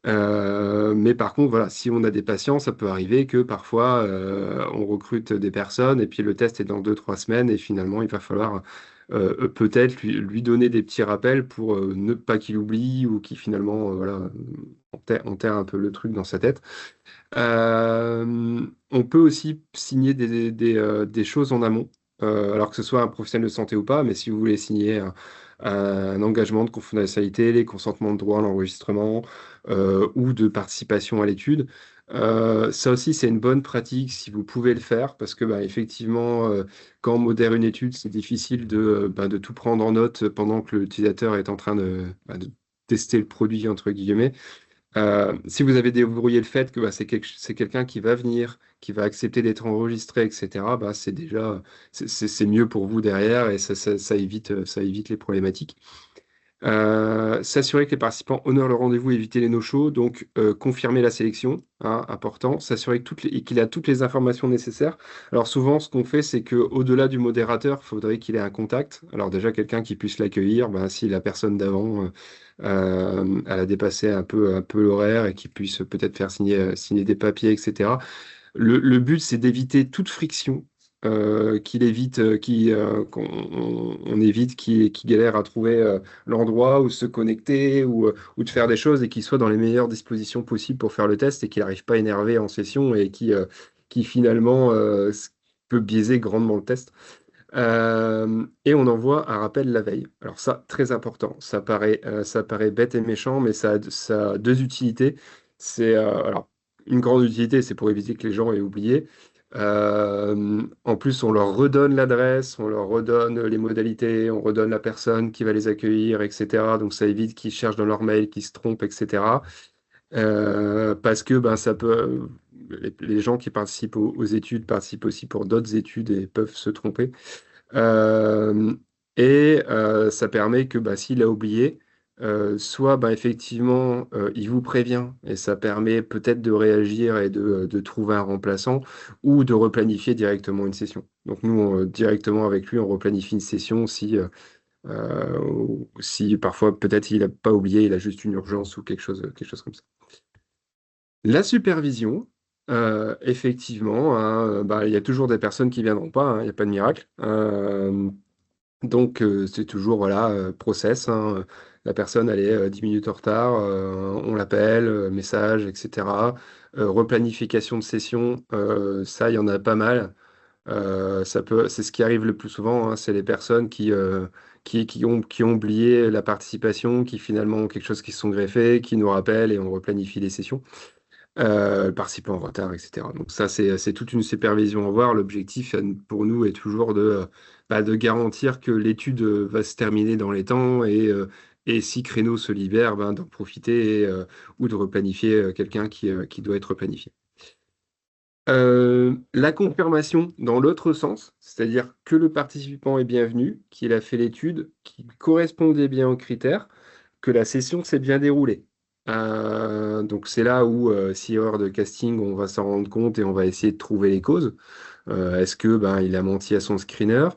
Mais par contre, voilà, si on a des patients, ça peut arriver que parfois on recrute des personnes et puis le test est dans 2, 3 semaines et finalement il va falloir peut-être lui donner des petits rappels pour ne pas qu'il oublie ou qu'il finalement voilà, enterre un peu le truc dans sa tête. On peut aussi signer des choses en amont, alors que ce soit un professionnel de santé ou pas, mais si vous voulez signer un engagement de confidentialité, les consentements de droit à l'enregistrement ou de participation à l'étude, ça aussi c'est une bonne pratique si vous pouvez le faire, parce que bah, effectivement, quand on modère une étude, c'est difficile de tout prendre en note pendant que l'utilisateur est en train de tester le produit, entre guillemets. Si vous avez débrouillé le fait que bah, c'est quelqu'un qui va venir, qui va accepter d'être enregistré, etc., bah, c'est mieux pour vous derrière et ça évite les problématiques. S'assurer que les participants honorent le rendez-vous, éviter les no-shows, donc confirmer la sélection, hein, important, s'assurer qu'il a toutes les informations nécessaires. Alors souvent, ce qu'on fait, c'est que au-delà du modérateur, il faudrait qu'il ait un contact. Alors déjà, quelqu'un qui puisse l'accueillir, ben, si la personne d'avant elle a dépassé un peu l'horaire et qui puisse peut-être faire signer des papiers, etc. Le but, c'est d'éviter toute friction, qu'il évite, qu'on évite qu'il galère à trouver l'endroit où se connecter ou de faire des choses et qu'il soit dans les meilleures dispositions possibles pour faire le test et qu'il n'arrive pas énervé en session et qui finalement peut biaiser grandement le test. Et on envoie un rappel la veille. Alors ça, très important. Ça paraît bête et méchant, mais ça a deux utilités. Alors, une grande utilité, c'est pour éviter que les gens aient oublié. En plus, on leur redonne l'adresse, on leur redonne les modalités, on redonne la personne qui va les accueillir, etc. Donc ça évite qu'ils cherchent dans leur mail, qu'ils se trompent, etc. Parce que ben, les gens qui participent aux études participent aussi pour d'autres études et peuvent se tromper. Euh, Ça permet que bah, s'il a oublié, soit bah, effectivement il vous prévient et ça permet peut-être de réagir et de trouver un remplaçant ou de replanifier directement une session. Donc nous, directement avec lui, on replanifie une session ou si parfois peut-être il n'a pas oublié, il a juste une urgence ou quelque chose comme ça. La supervision, effectivement, hein, bah, il y a toujours des personnes qui viendront pas, hein, il n'y a pas de miracle. Donc, c'est toujours, voilà, process, hein, la personne, elle est 10 minutes en retard, on l'appelle, message, etc. Replanification de session, ça, il y en a pas mal. C'est ce qui arrive le plus souvent, hein, c'est les personnes qui ont oublié la participation, qui finalement ont quelque chose qui se sont greffés, qui nous rappellent et on replanifie les sessions. Participants en retard, etc. Donc ça, c'est toute une supervision à voir. L'objectif pour nous est toujours de garantir que l'étude va se terminer dans les temps et si créneau se libère, ben, d'en profiter ou de replanifier quelqu'un qui doit être replanifié. La confirmation dans l'autre sens, c'est-à-dire que le participant est bienvenu, qu'il a fait l'étude, qu'il correspondait bien aux critères, que la session s'est bien déroulée. Donc c'est là où, si erreur de casting, on va s'en rendre compte et on va essayer de trouver les causes. Est-ce que ben, il a menti à son screener?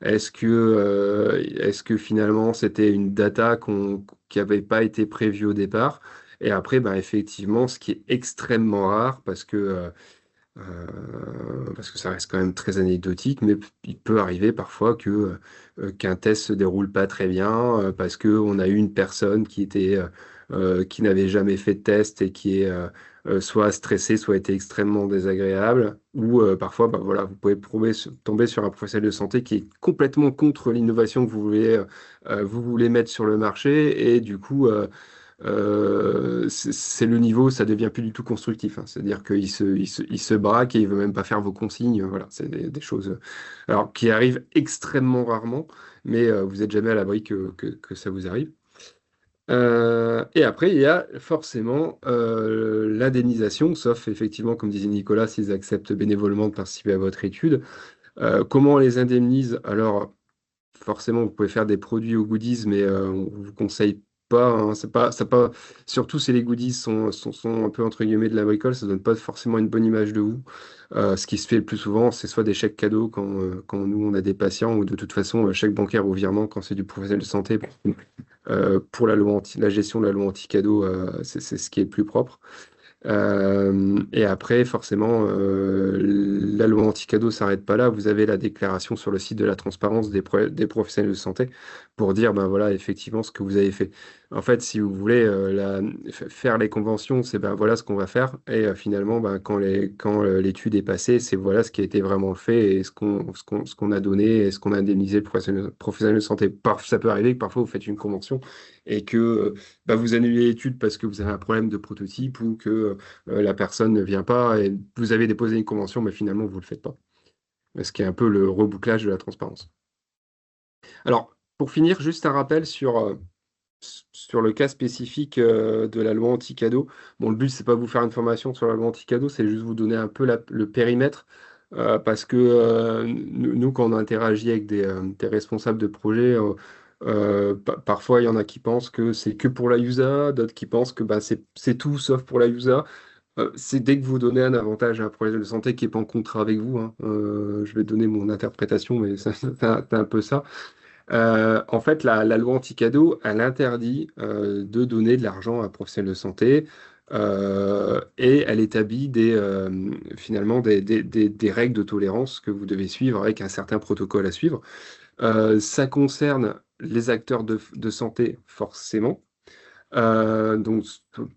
Est-ce que finalement c'était une data qui n'avait pas été prévue au départ? Et après, ben, effectivement, ce qui est extrêmement rare parce que ça reste quand même très anecdotique, mais il peut arriver parfois qu'un test se déroule pas très bien parce qu'on a eu une personne qui n'avait jamais fait de test et qui est soit stressée, soit été extrêmement désagréable, ou parfois bah, voilà, vous pouvez tomber sur un professionnel de santé qui est complètement contre l'innovation que vous voulez mettre sur le marché et du coup c'est le niveau, ça devient plus du tout constructif, hein. C'est-à-dire qu'il se braque et il veut même pas faire vos consignes. Voilà, c'est des choses alors, qui arrivent extrêmement rarement, mais vous êtes jamais à l'abri que ça vous arrive. Et après, il y a forcément l'indemnisation, sauf effectivement, comme disait Nicolas, s'ils acceptent bénévolement de participer à votre étude. Comment on les indemnise? Alors, forcément, vous pouvez faire des produits aux goodies, mais on vous conseille pas, hein. C'est pas, surtout si les goodies sont un peu entre guillemets de la bricole, ça donne pas forcément une bonne image de vous. Ce qui se fait le plus souvent, c'est soit des chèques cadeaux quand nous on a des patients, ou de toute façon chèque bancaire ou virement quand c'est du professionnel de santé. Pour la gestion de la loi anti-cadeau, c'est ce qui est le plus propre. Et après, forcément, la loi anti-cadeau s'arrête pas là. Vous avez la déclaration sur le site de la transparence des professionnels de santé pour dire, ben voilà, effectivement, ce que vous avez fait. En fait, si vous voulez faire les conventions, c'est ben voilà ce qu'on va faire. Et finalement, ben, quand l'étude est passée, c'est voilà ce qui a été vraiment fait et ce qu'on a donné et ce qu'on a indemnisé le professionnel de santé. Ça peut arriver que parfois vous faites une convention et que bah, vous annulez l'étude parce que vous avez un problème de prototype ou que la personne ne vient pas et vous avez déposé une convention, mais finalement, vous ne le faites pas. Ce qui est un peu le rebouclage de la transparence. Alors, pour finir, juste un rappel sur le cas spécifique de la loi anti-cadeau. Bon, le but, c'est pas vous faire une formation sur la loi anti-cadeau, c'est juste vous donner un peu le périmètre. Parce que nous, quand on interagit avec des responsables de projet, parfois il y en a qui pensent que c'est que pour la USA, d'autres qui pensent que bah, c'est tout sauf pour la USA. C'est dès que vous donnez un avantage à un projet de santé qui n'est pas en contrat avec vous, hein. Je vais donner mon interprétation, mais c'est un peu ça. En fait, la loi anti-cadeau, elle interdit de donner de l'argent à un professionnel de santé et elle établit finalement des règles de tolérance que vous devez suivre avec un certain protocole à suivre. Ça concerne les acteurs de santé, forcément. Donc,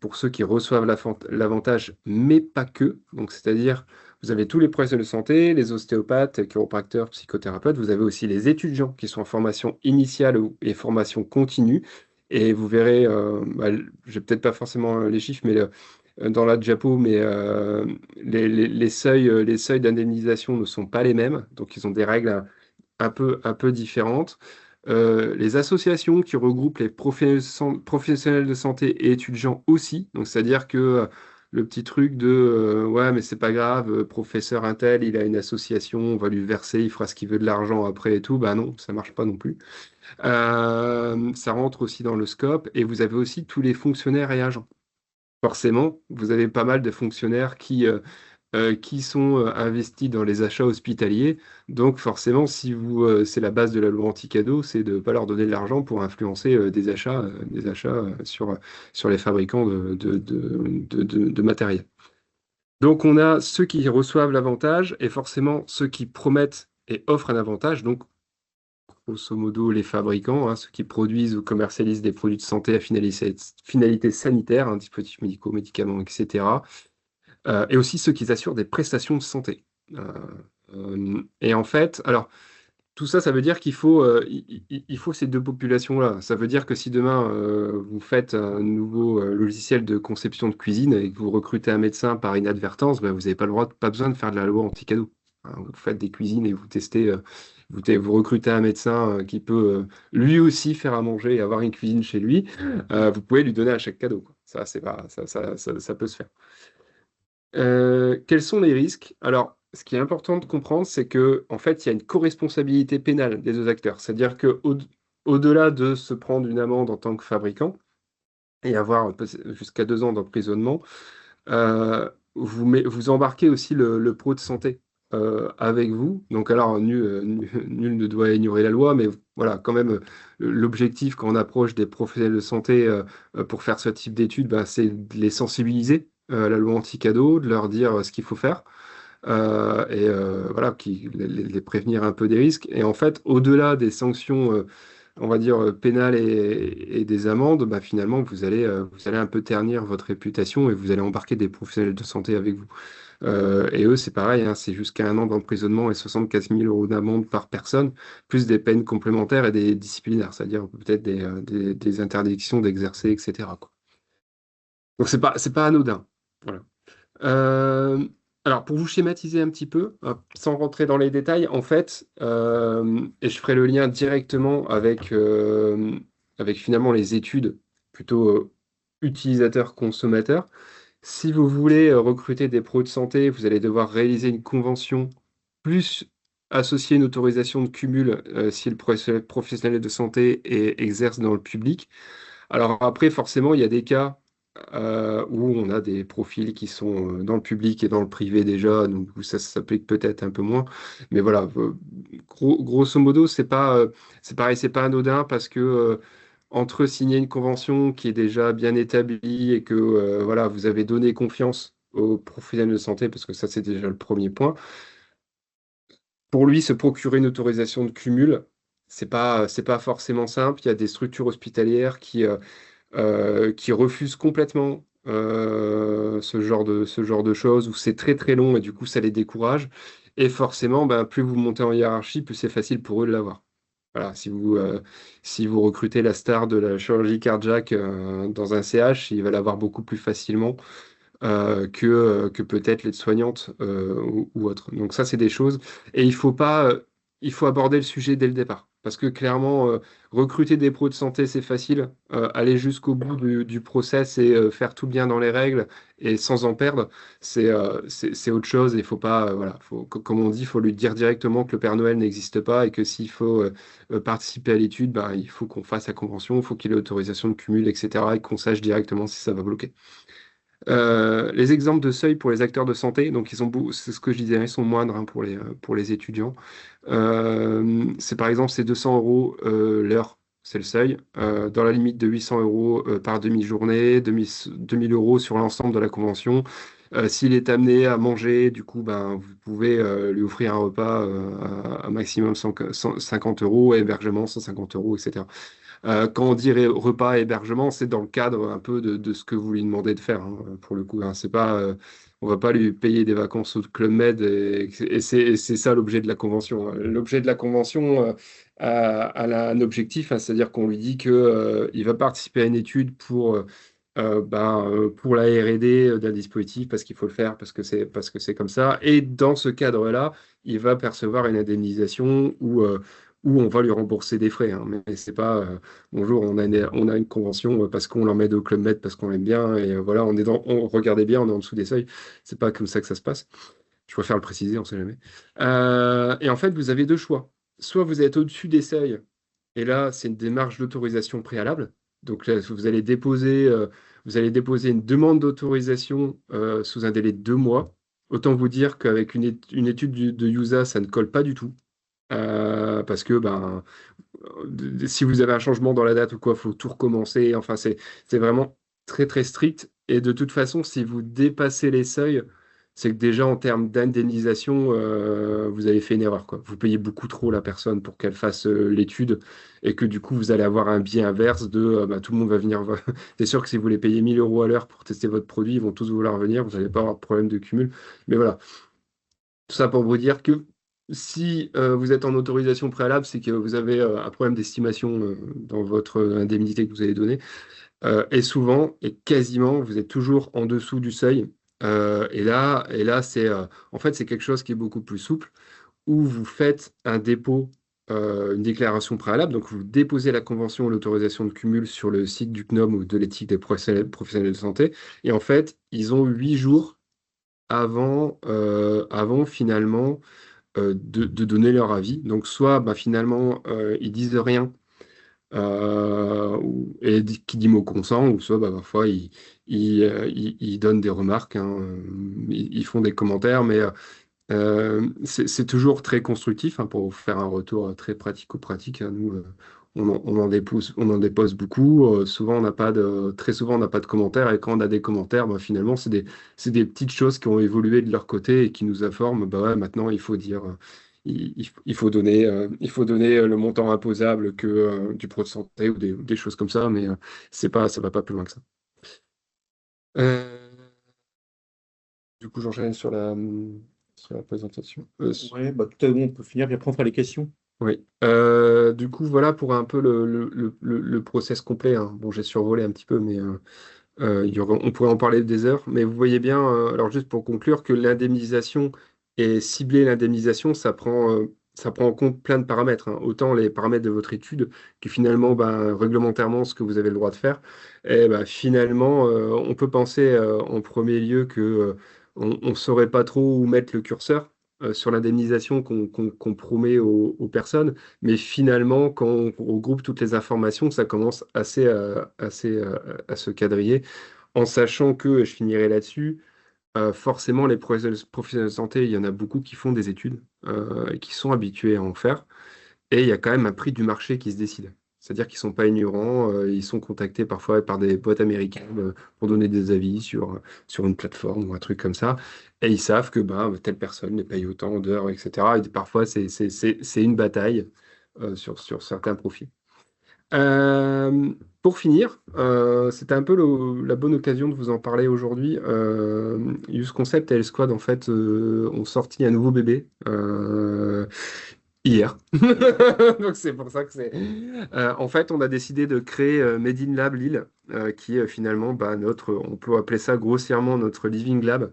pour ceux qui reçoivent l'avantage, mais pas que. Donc, c'est-à-dire, vous avez tous les professionnels de santé, les ostéopathes, chiropracteurs, psychothérapeutes. Vous avez aussi les étudiants qui sont en formation initiale et formation continue. Et vous verrez, bah, je n'ai peut-être pas forcément les chiffres, mais dans la diapo, mais les seuils d'indemnisation ne sont pas les mêmes. Donc, ils ont des règles un peu différentes. Les associations qui regroupent les professionnels de santé et étudiants aussi. Donc, c'est-à-dire que le petit truc de ouais, mais c'est pas grave, professeur Intel, il a une association, on va lui verser, il fera ce qu'il veut de l'argent après et tout. Bah non, ça marche pas non plus. Ça rentre aussi dans le scope. Et vous avez aussi tous les fonctionnaires et agents. Forcément, vous avez pas mal de fonctionnaires qui sont investis dans les achats hospitaliers. Donc forcément, si c'est la base de la loi anti-cadeau, c'est de ne pas leur donner de l'argent pour influencer des achats sur les fabricants de matériel. Donc on a ceux qui reçoivent l'avantage et forcément ceux qui promettent et offrent un avantage. Donc grosso modo les fabricants, hein, ceux qui produisent ou commercialisent des produits de santé à finalité sanitaire, hein, dispositifs médicaux, médicaments, etc. Et aussi ceux qui assurent des prestations de santé. Euh, et en fait, alors, tout ça, ça veut dire qu'il faut ces deux populations-là. Ça veut dire que si demain, vous faites un nouveau logiciel de conception de cuisine et que vous recrutez un médecin par inadvertance, ben, vous n'avez pas besoin de faire de la loi anti-cadeau. Hein. Vous faites des cuisines et vous testez, vous recrutez un médecin qui peut lui aussi faire à manger et avoir une cuisine chez lui. Vous pouvez lui donner un chèque cadeau, quoi. Ça, c'est pas, ça peut se faire. Quels sont les risques? Alors, ce qui est important de comprendre, c'est que en fait, il y a une co-responsabilité pénale des deux acteurs. C'est-à-dire que au-delà de se prendre une amende en tant que fabricant et avoir jusqu'à 2 ans d'emprisonnement, vous embarquez aussi le pro de santé avec vous. Donc alors, nul ne doit ignorer la loi, mais voilà, quand même, l'objectif quand on approche des professionnels de santé pour faire ce type d'études, bah, c'est de les sensibiliser à la loi anti-cadeau, de leur dire ce qu'il faut faire. Voilà, les prévenir un peu des risques. Et en fait, au-delà des sanctions, on va dire, pénales et des amendes, bah, finalement, vous allez un peu ternir votre réputation et vous allez embarquer des professionnels de santé avec vous. Et eux, c'est pareil, hein, c'est jusqu'à 1 an d'emprisonnement et 74 000 € d'amende par personne, plus des peines complémentaires et des disciplinaires, c'est-à-dire peut-être des interdictions d'exercer, etc., quoi. Donc, c'est pas anodin. Voilà. Euh, alors, pour vous schématiser un petit peu, sans rentrer dans les détails, en fait, et je ferai le lien directement avec finalement les études plutôt utilisateurs-consommateurs. Si vous voulez recruter des pros de santé, vous allez devoir réaliser une convention plus associer une autorisation de cumul si le professionnel de santé exerce dans le public. Alors après, forcément, il y a des cas où on a des profils qui sont dans le public et dans le privé déjà, donc où ça s'applique peut-être un peu moins. Mais voilà, grosso modo, c'est pareil, c'est pas anodin parce que entre signer une convention qui est déjà bien établie et que voilà, vous avez donné confiance aux professionnels de santé, parce que ça c'est déjà le premier point. Pour lui, se procurer une autorisation de cumul, c'est pas forcément simple. Il y a des structures hospitalières qui refusent complètement ce genre de choses, où c'est très très long et du coup ça les décourage. Et forcément, ben, plus vous montez en hiérarchie, plus c'est facile pour eux de l'avoir. Voilà, si vous recrutez la star de la chirurgie cardiaque dans un CH, il va l'avoir beaucoup plus facilement que peut-être l'aide-soignante ou autre. Donc ça, c'est des choses. Et il faut pas, il faut aborder le sujet dès le départ. Parce que clairement, recruter des pros de santé, c'est facile. Aller jusqu'au bout du process et faire tout bien dans les règles et sans en perdre, c'est autre chose. Il faut pas, voilà, comme on dit, il faut lui dire directement que le Père Noël n'existe pas et que s'il faut participer à l'étude, ben, il faut qu'on fasse la convention, il faut qu'il ait l'autorisation de cumul, etc. et qu'on sache directement si ça va bloquer. Les exemples de seuil pour les acteurs de santé, donc c'est ce que je disais, ils sont moindres hein, pour les étudiants. C'est par exemple, c'est 200 € l'heure, c'est le seuil, dans la limite de 800 € par demi-journée, 2000 € sur l'ensemble de la convention. S'il est amené à manger, du coup, ben, vous pouvez lui offrir un repas à maximum 150 € et hébergement 150 €, etc. Quand on dit repas et hébergement, c'est dans le cadre un peu de ce que vous lui demandez de faire, hein, pour le coup. Hein. C'est pas, on va pas lui payer des vacances au Club Med et c'est ça l'objet de la convention. Hein. L'objet de la convention a un objectif, hein, c'est-à-dire qu'on lui dit que il va participer à une étude pour la R&D d'un dispositif parce qu'il faut le faire parce que c'est comme ça. Et dans ce cadre-là, il va percevoir une indemnisation où on va lui rembourser des frais. Hein. Mais c'est pas bonjour, on a une convention parce qu'on l'emmène au Club Med parce qu'on l'aime bien et voilà, regardez bien, on est en dessous des seuils. C'est pas comme ça que ça se passe. Je préfère le préciser, on sait jamais. Et en fait, vous avez deux choix. Soit vous êtes au-dessus des seuils, et là, c'est une démarche d'autorisation préalable. Donc là, vous allez déposer une demande d'autorisation sous un délai de 2 mois. Autant vous dire qu'avec une étude de USA, ça ne colle pas du tout. Parce que ben, si vous avez un changement dans la date ou quoi, il faut tout recommencer. Enfin, c'est vraiment très très strict. Et de toute façon, si vous dépassez les seuils, c'est que déjà en termes d'indemnisation, vous avez fait une erreur, quoi. Vous payez beaucoup trop la personne pour qu'elle fasse l'étude et que du coup, vous allez avoir un biais inverse de bah, tout le monde va venir. C'est sûr que si vous les payez 1 000 € à l'heure pour tester votre produit, ils vont tous vouloir venir. Vous n'allez pas avoir de problème de cumul. Mais voilà. Tout ça pour vous dire que si vous êtes en autorisation préalable, c'est que vous avez un problème d'estimation dans votre indemnité que vous avez donnée. Et souvent, et quasiment, vous êtes toujours en dessous du seuil. Et là, en fait, c'est quelque chose qui est beaucoup plus souple, où vous faites un dépôt, une déclaration préalable. Donc, vous déposez la convention ou l'autorisation de cumul sur le site du CNOM ou de l'éthique des professionnels de santé. Et en fait, ils ont 8 jours avant finalement de donner leur avis. Donc soit bah, finalement ils disent rien qui dit mot consent, ou soit bah, parfois ils donnent des remarques, hein, ils font des commentaires, mais c'est toujours très constructif, hein, pour faire un retour très pratico-pratique, hein. Nous, on en dépose beaucoup. Souvent, très souvent, on n'a pas de commentaires. Et quand on a des commentaires, bah, finalement, c'est des petites choses qui ont évolué de leur côté et qui nous informent. Bah ouais, maintenant, il faut dire, il faut donner le montant imposable que du pro de santé ou des choses comme ça. Mais ça va pas plus loin que ça. Euh, du coup, j'enchaîne sur la présentation. Ouais, bah, tout à l'heure, on peut finir, puis après on fera les questions. Oui. Du coup, voilà pour un peu le process complet, hein. Bon, j'ai survolé un petit peu, mais on pourrait en parler des heures. Mais vous voyez bien, alors juste pour conclure, que l'indemnisation et cibler l'indemnisation, ça prend en compte plein de paramètres, hein. Autant les paramètres de votre étude que finalement, ben, réglementairement, ce que vous avez le droit de faire. Et ben, finalement, on peut penser en premier lieu que on ne saurait pas trop où mettre le curseur sur l'indemnisation qu'on promet aux personnes. Mais finalement, quand on regroupe toutes les informations, ça commence à se quadriller, en sachant que, et je finirai là-dessus, forcément, les professionnels de santé, il y en a beaucoup qui font des études et qui sont habitués à en faire. Et il y a quand même un prix du marché qui se décide. C'est-à-dire qu'ils ne sont pas ignorants, ils sont contactés parfois par des boîtes américaines pour donner des avis sur une plateforme ou un truc comme ça. Et ils savent que ben, telle personne les paye autant d'heures, etc. Et parfois, c'est une bataille sur certains profils. Pour finir, c'était un peu la bonne occasion de vous en parler aujourd'hui. Use Concept et L Squad, en fait, ont sorti un nouveau bébé hier. Donc c'est pour ça que c'est. En fait, on a décidé de créer Made in Lab Lille, qui est finalement bah, on peut appeler ça grossièrement notre Living Lab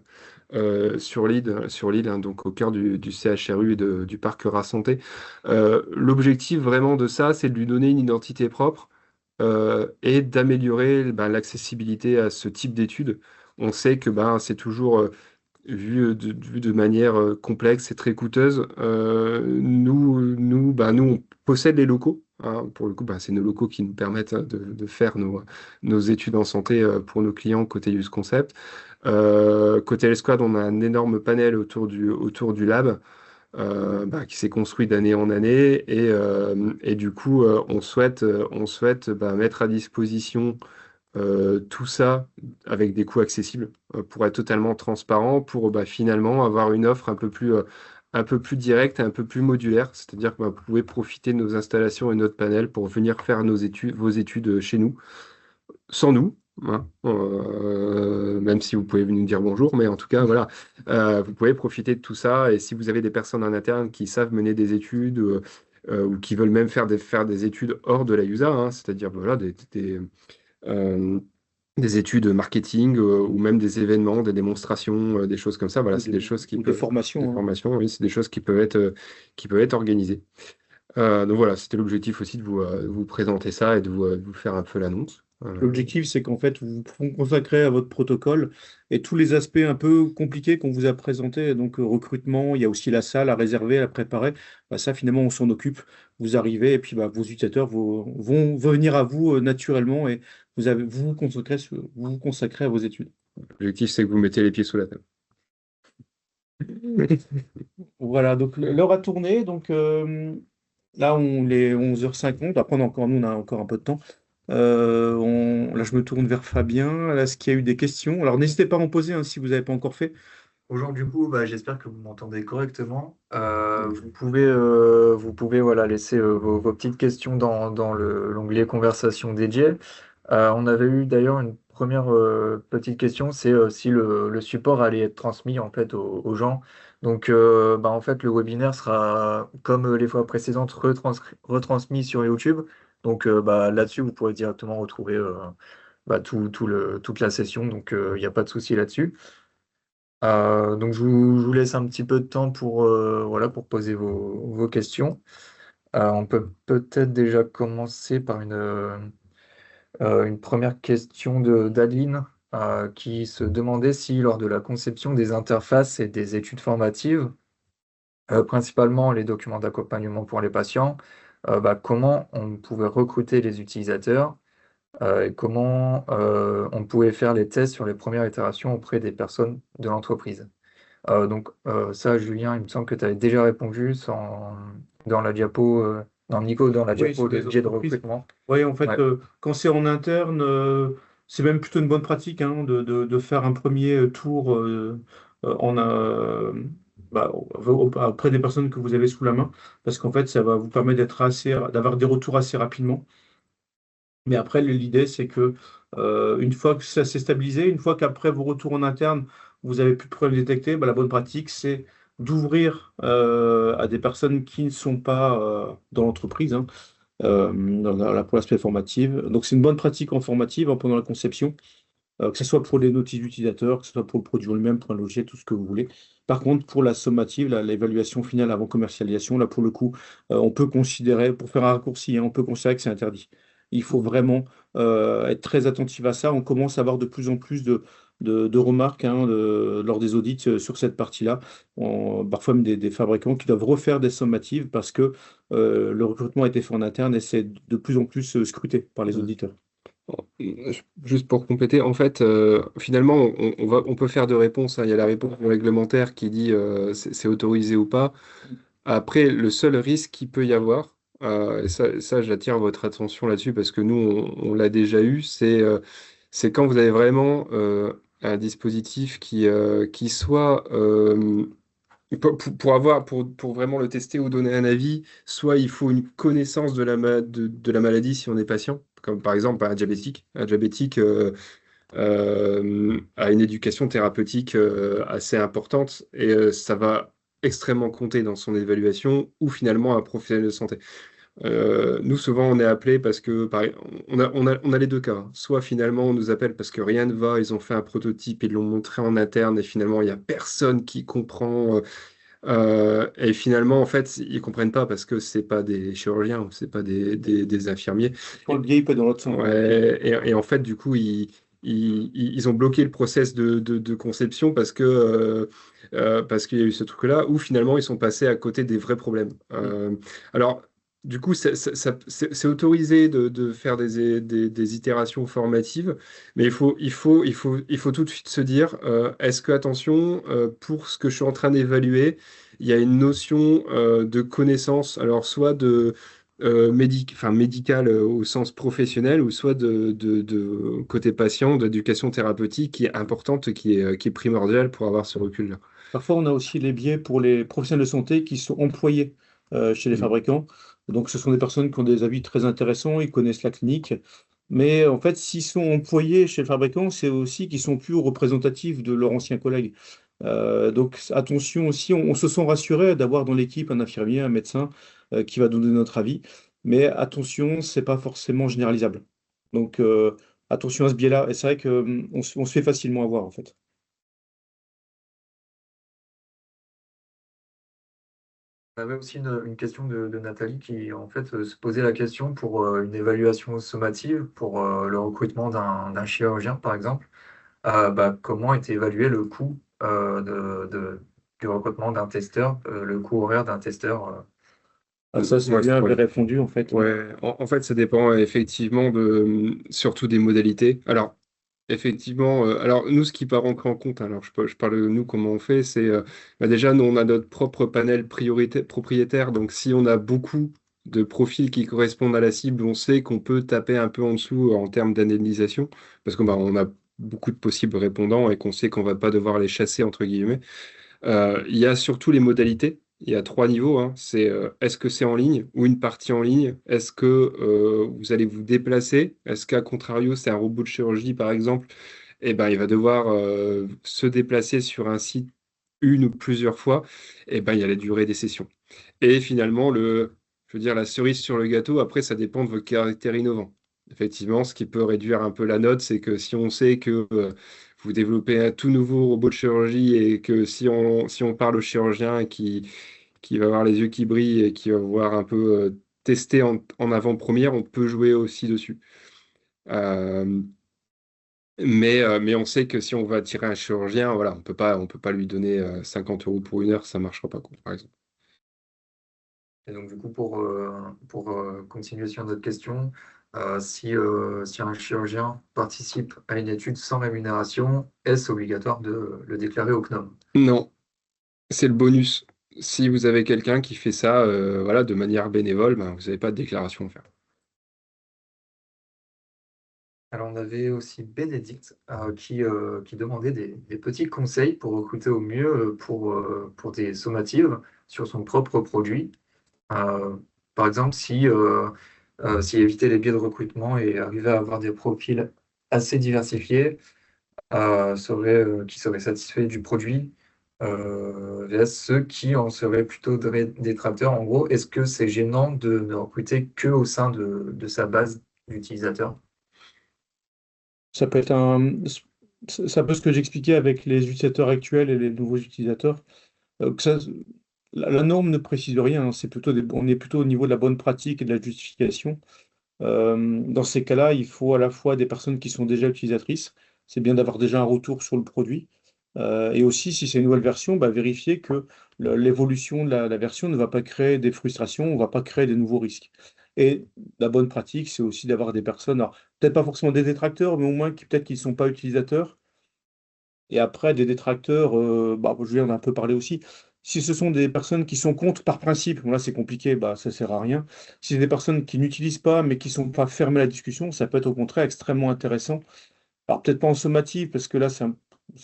sur l'île, hein, donc au cœur du CHRU et du parc Rasanté. L'objectif vraiment de ça, c'est de lui donner une identité propre et d'améliorer bah, l'accessibilité à ce type d'études. On sait que bah, c'est toujours vu de manière complexe et très coûteuse. Nous, on possède les locaux, hein. Pour le coup, bah, c'est nos locaux qui nous permettent de faire nos études en santé pour nos clients côté Use Concept. Côté L-Squad, on a un énorme panel autour du lab bah, qui s'est construit d'année en année. Et du coup, on souhaite bah, mettre à disposition tout ça avec des coûts accessibles pour être totalement transparent, pour bah, finalement avoir une offre un peu plus directe et un peu plus modulaire. C'est-à-dire que bah, vous pouvez profiter de nos installations et notre panel pour venir faire vos études chez nous, sans nous, hein. Même si vous pouvez venir nous dire bonjour, mais en tout cas, voilà, vous pouvez profiter de tout ça. Et si vous avez des personnes en interne qui savent mener des études ou qui veulent même faire des études hors de la USA, hein, c'est-à-dire voilà, euh, des études marketing ou même des événements, des démonstrations, des choses comme ça. Voilà, Ou c'est des des, choses qui ou des peuvent, des formations, hein. formations, oui, c'est des choses qui peuvent être organisées. Donc voilà, c'était l'objectif aussi de vous présenter ça et de vous faire un peu l'annonce. L'objectif, c'est qu'en fait, vous vous consacrez à votre protocole et tous les aspects un peu compliqués qu'on vous a présentés, donc recrutement, il y a aussi la salle à réserver, à préparer. Bah, ça, finalement, on s'en occupe. Vous arrivez et puis bah, vos utilisateurs vont venir à vous naturellement et vous vous consacrez à vos études. L'objectif, c'est que vous mettez les pieds sous la table. Voilà, donc l'heure a tourné. Donc là, on est 11h50. Après, nous, on a encore un peu de temps. Là, je me tourne vers Fabien. Là, est-ce qu'il y a eu des questions? Alors, n'hésitez pas à en poser hein, si vous n'avez pas encore fait. Bonjour, du coup, bah, j'espère que vous m'entendez correctement. Vous pouvez voilà, laisser vos petites questions dans l'onglet conversation dédiée. On avait eu d'ailleurs une première petite question, c'est si le support allait être transmis en fait aux gens. Donc, bah, en fait, le webinaire sera, comme les fois précédentes, retransmis sur YouTube. Donc, bah, là-dessus, vous pourrez directement retrouver bah, toute la session. Donc, il n'y a pas de souci là-dessus. Donc je vous laisse un petit peu de temps voilà, pour poser vos questions. On peut peut-être déjà commencer par une première question d'Adeline. qui se demandait si lors de la conception des interfaces et des études formatives, principalement les documents d'accompagnement pour les patients, comment on pouvait recruter les utilisateurs, et comment, on pouvait faire les tests sur les premières itérations auprès des personnes de l'entreprise. Ça, Julien, il me semble que tu avais déjà répondu dans la diapo, non, Nico, dans la Oui, diapo sur de les biais de entreprises. recrutement. Oui, en fait, Ouais. quand c'est en interne, c'est même plutôt une bonne pratique hein, de faire un premier tour bah, auprès des personnes que vous avez sous la main, parce qu'en fait, ça va vous permettre d'avoir des retours assez rapidement. Mais après, l'idée, c'est que une fois que ça s'est stabilisé, une fois qu'après vos retours en interne, vous avez plus de problèmes détectés, bah, la bonne pratique, c'est d'ouvrir à des personnes qui ne sont pas dans l'entreprise, hein, pour l'aspect formatif. Donc, c'est une bonne pratique en formative hein, pendant la conception, que ce soit pour les notices d'utilisateurs, que ce soit pour le produit lui-même, pour un logiciel, tout ce que vous voulez. Par contre, pour la sommative, l'évaluation finale avant commercialisation, là, pour le coup, on peut considérer, pour faire un raccourci, hein, on peut considérer que c'est interdit. Il faut vraiment être très attentif à ça. On commence à avoir de plus en plus de remarques hein, lors des audits sur cette partie-là. Parfois même des fabricants qui doivent refaire des sommatives parce que le recrutement a été fait en interne et c'est de plus en plus scruté par les auditeurs. Juste pour compléter, en fait, finalement, on peut faire deux réponses, hein. Il y a la réponse réglementaire qui dit c'est autorisé ou pas. Après, le seul risque qu'il peut y avoir, et ça j'attire votre attention là-dessus parce que nous, on l'a déjà eu, c'est quand vous avez vraiment un dispositif qui soit, pour vraiment le tester ou donner un avis, soit il faut une connaissance de la maladie si on est patient, comme par exemple un diabétique. Un diabétique a une éducation thérapeutique assez importante et ça va extrêmement compter dans son évaluation ou finalement un professionnel de santé. Nous, souvent, on est appelé parce que on a les deux cas, hein. Soit finalement, on nous appelle parce que rien ne va, ils ont fait un prototype, ils l'ont montré en interne et finalement, il n'y a personne qui comprend. Et finalement, en fait, ils comprennent pas parce que c'est pas des chirurgiens ou c'est pas des infirmiers. Quand le biais il peut être dans l'autre sens. Ouais, et en fait, du coup, ils ont bloqué le process de conception parce qu'il y a eu ce truc-là, où finalement, ils sont passés à côté des vrais problèmes. Alors, du coup, c'est autorisé de faire des itérations formatives, mais il faut tout de suite se dire, est-ce que, attention, pour ce que je suis en train d'évaluer, il y a une notion de connaissance, alors soit médical au sens professionnel ou soit de côté patient, d'éducation thérapeutique qui est importante, qui est primordiale pour avoir ce recul-là. Parfois, on a aussi les biais pour les professionnels de santé qui sont employés chez les Mm. fabricants. Donc, ce sont des personnes qui ont des avis très intéressants, ils connaissent la clinique. Mais en fait, s'ils sont employés chez le fabricant, c'est aussi qu'ils sont plus représentatifs de leurs anciens collègues. Donc, attention aussi, on se sent rassuré d'avoir dans l'équipe un infirmier, un médecin qui va donner notre avis. Mais attention, c'est pas forcément généralisable. Donc, attention à ce biais-là. Et c'est vrai qu'on se fait facilement avoir, en fait. On avait aussi une question de Nathalie qui, en fait, se posait la question pour une évaluation sommative, pour le recrutement d'un chirurgien, par exemple. Comment était évalué le coût du recrutement d'un testeur, le coût horaire d'un testeur? Ah, ça, Moi, Julien avait ouais. répondu, en fait. Hein. Ouais, en fait, ça dépend effectivement surtout des modalités. Alors, effectivement, alors nous, ce qui peut rentrer en compte, alors je parle de nous, comment on fait, c'est déjà, nous, on a notre propre panel propriétaire, donc si on a beaucoup de profils qui correspondent à la cible, on sait qu'on peut taper un peu en dessous en termes d'indemnisation, parce qu'on on a beaucoup de possibles répondants et qu'on sait qu'on va pas devoir les chasser, entre guillemets. Il y a surtout les modalités. Il y a trois niveaux, hein. C'est est-ce que c'est en ligne ou une partie en ligne? Est-ce que vous allez vous déplacer? Est-ce qu'à contrario, c'est un robot de chirurgie, par exemple? Eh ben, il va devoir se déplacer sur un site une ou plusieurs fois. Eh ben, il y a la durée des sessions. Et finalement, je veux dire, la cerise sur le gâteau, après, ça dépend de vos caractères innovants. Effectivement, ce qui peut réduire un peu la note, c'est que si on sait que vous développez un tout nouveau robot de chirurgie et que si on parle au chirurgien qui va avoir les yeux qui brillent et qui va voir un peu tester en avant-première, on peut jouer aussi dessus. Euh, Mais on sait que si on va attirer un chirurgien, voilà, on peut pas lui donner 50 euros pour une heure, ça marchera pas, quoi, par exemple. Et donc, du coup, pour continuer sur notre question, si un chirurgien participe à une étude sans rémunération, est-ce obligatoire de le déclarer au CNOM? Non, c'est le bonus. Si vous avez quelqu'un qui fait ça, voilà, de manière bénévole, ben, vous n'avez pas de déclaration à faire. Alors, on avait aussi Bénédicte qui demandait des petits conseils pour recruter au mieux pour des sommatives sur son propre produit. Euh, Par exemple, si éviter les biais de recrutement et arriver à avoir des profils assez diversifiés qui seraient satisfaits du produit vs ceux qui en seraient plutôt détracteurs. En gros, est-ce que c'est gênant de ne recruter que au sein de sa base d'utilisateurs? Ça peut être c'est un peu ce que j'expliquais avec les utilisateurs actuels et les nouveaux utilisateurs. Que ça, la norme ne précise rien, hein, on est plutôt au niveau de la bonne pratique et de la justification. Dans ces cas-là, il faut à la fois des personnes qui sont déjà utilisatrices, c'est bien d'avoir déjà un retour sur le produit, et aussi, si c'est une nouvelle version, bah, vérifier que l'évolution de la version ne va pas créer des frustrations, ne va pas créer des nouveaux risques. Et la bonne pratique, c'est aussi d'avoir des personnes, alors peut-être pas forcément des détracteurs, mais au moins peut-être qu'ils ne sont pas utilisateurs. Et après, des détracteurs, bah, je viens un peu parler aussi. Si ce sont des personnes qui sont contre par principe, bon, là c'est compliqué, bah, ça sert à rien. Si c'est des personnes qui n'utilisent pas, mais qui sont pas fermées à la discussion, ça peut être au contraire extrêmement intéressant. Alors peut-être pas en sommative, parce que là ça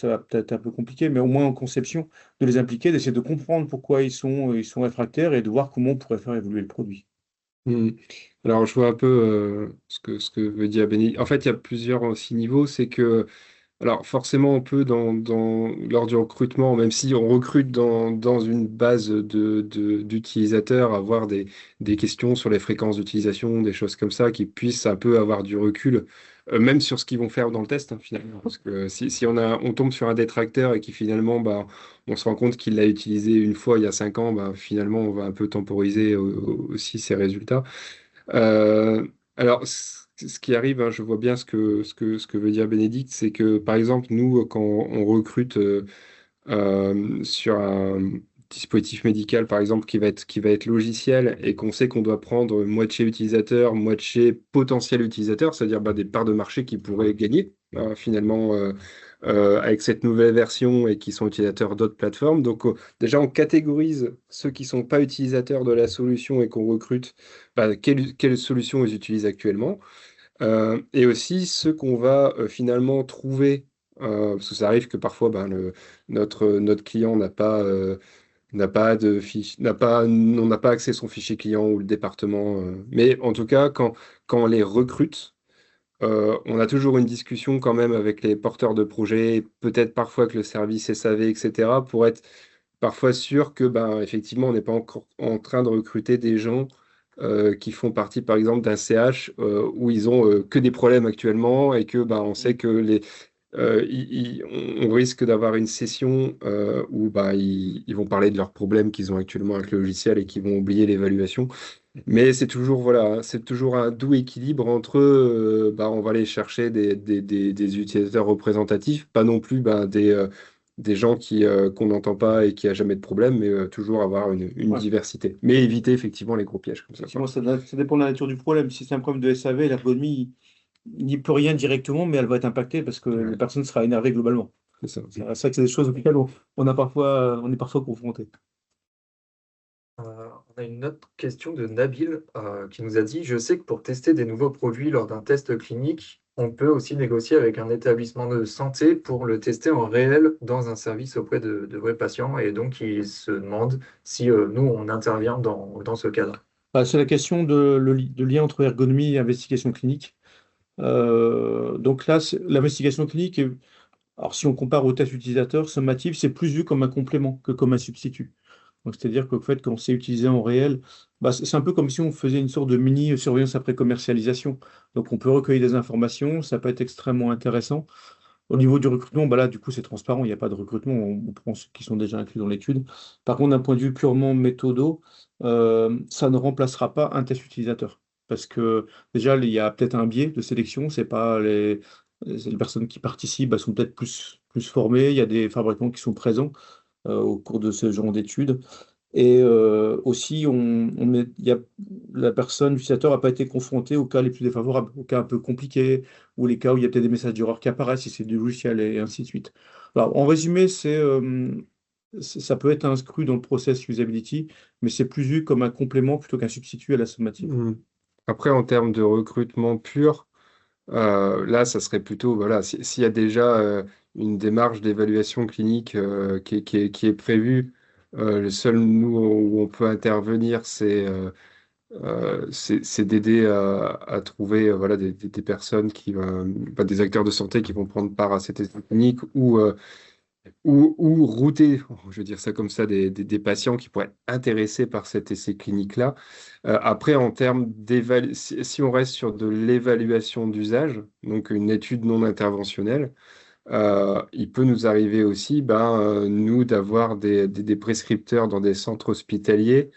va peut-être un peu compliqué, mais au moins en conception, de les impliquer, d'essayer de comprendre pourquoi ils sont réfractaires et de voir comment on pourrait faire évoluer le produit. Hmm. Alors, je vois un peu ce que veut dire Benny. En fait, il y a plusieurs aussi niveaux. C'est que alors forcément, on peut, lors du recrutement, même si on recrute dans une base d'utilisateurs, avoir des questions sur les fréquences d'utilisation, des choses comme ça, qui puissent un peu avoir du recul, même sur ce qu'ils vont faire dans le test, hein, finalement. Parce que si on tombe sur un détracteur et qui finalement, bah, on se rend compte qu'il l'a utilisé une fois il y a 5 ans, bah, finalement, on va un peu temporiser aussi ses résultats. Euh, alors, ce qui arrive, hein, je vois bien ce que veut dire Bénédicte, c'est que par exemple, nous, quand on recrute sur un dispositif médical, par exemple, qui va être logiciel et qu'on sait qu'on doit prendre moitié utilisateur, moitié potentiel utilisateur, c'est-à-dire bah, des parts de marché qui pourraient gagner finalement avec cette nouvelle version et qui sont utilisateurs d'autres plateformes. Donc déjà, on catégorise ceux qui ne sont pas utilisateurs de la solution et qu'on recrute, bah, quelle solution ils utilisent actuellement. Et aussi ceux qu'on va finalement trouver, parce que ça arrive que parfois ben, notre client n'a pas de fiche, on n'a pas accès à son fichier client ou le département. Mais en tout cas, quand on les recrute, on a toujours une discussion quand même avec les porteurs de projets, peut-être parfois avec le service SAV, etc., pour être parfois sûr que, ben, effectivement, on n'est pas encore en train de recruter des gens qui font partie, par exemple, d'un CH où ils ont que des problèmes actuellement et que, ben, on sait que on risque d'avoir une session où ben, ils vont parler de leurs problèmes qu'ils ont actuellement avec le logiciel et qu'ils vont oublier l'évaluation. Mais c'est toujours, voilà, hein, c'est toujours un doux équilibre entre, bah, on va aller chercher des utilisateurs représentatifs, pas non plus bah, des gens qu'on n'entend pas et qui a jamais de problème, mais toujours avoir une Ouais. diversité. Mais éviter effectivement les gros pièges comme ça, Effectivement, quoi. ça dépend de la nature du problème. Si c'est un problème de SAV, l'ergonomie, il n'y peut rien directement, mais elle va être impactée parce que la Ouais, personne sera énervée globalement. c'est ça. C'est vrai que c'est des choses auxquelles on est parfois confronté. On a une autre question de Nabil qui nous a dit, je sais que pour tester des nouveaux produits lors d'un test clinique, on peut aussi négocier avec un établissement de santé pour le tester en réel dans un service auprès de vrais patients. Et donc, il se demande si nous, on intervient dans ce cadre. Bah, c'est la question de lien entre ergonomie et investigation clinique. Donc là, l'investigation clinique, alors si on compare au test utilisateur, sommatif, c'est plus vu comme un complément que comme un substitut. Donc, c'est-à-dire qu'en fait, quand c'est utilisé en réel, bah, c'est un peu comme si on faisait une sorte de mini surveillance après commercialisation. Donc, on peut recueillir des informations, ça peut être extrêmement intéressant. Au niveau du recrutement, bah là, du coup, c'est transparent, il n'y a pas de recrutement, on prend ceux qui sont déjà inclus dans l'étude. Par contre, d'un point de vue purement méthodo, ça ne remplacera pas un test utilisateur. Parce que déjà, il y a peut-être un biais de sélection, c'est pas les... Les personnes qui participent sont peut-être plus formées. Il y a des fabricants qui sont présents au cours de ce genre d'études. Et aussi, la personne, l'utilisateur n'a pas été confronté aux cas les plus défavorables, aux cas un peu compliqués, ou les cas où il y a peut-être des messages d'erreur qui apparaissent, si c'est du logiciel, et ainsi de suite. Alors, en résumé, ça peut être inclus dans le process usability, mais c'est plus vu comme un complément plutôt qu'un substitut à la somatique. Mm. Après, en termes de recrutement pur, là, ça serait plutôt, voilà, s'il y a déjà une démarche d'évaluation clinique qui est prévue, le seul nous où on peut intervenir, c'est d'aider à trouver voilà, des personnes des acteurs de santé qui vont prendre part à cette essai clinique ou router, je veux dire ça comme ça, des patients qui pourraient être intéressés par cet essai clinique-là. Après, en termes si on reste sur de l'évaluation d'usage, donc une étude non interventionnelle, il peut nous arriver aussi, nous, d'avoir des prescripteurs dans des centres hospitaliers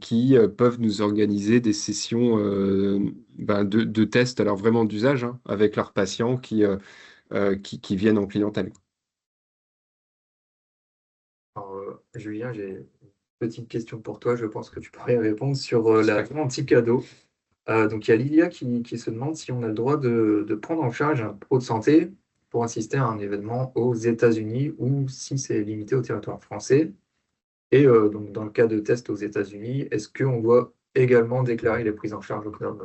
qui peuvent nous organiser des sessions de tests, alors vraiment d'usage, hein, avec leurs patients qui viennent en clientèle. Alors, Julien, j'ai une petite question pour toi. Je pense que tu pourrais répondre sur la anti-cadeau. Donc, il y a Lilia qui se demande si on a le droit de prendre en charge un pro de santé pour assister à un événement aux États-Unis ou si c'est limité au territoire français. Et donc, dans le cas de test aux États-Unis, est-ce qu'on doit également déclarer les prises en charge au CNOM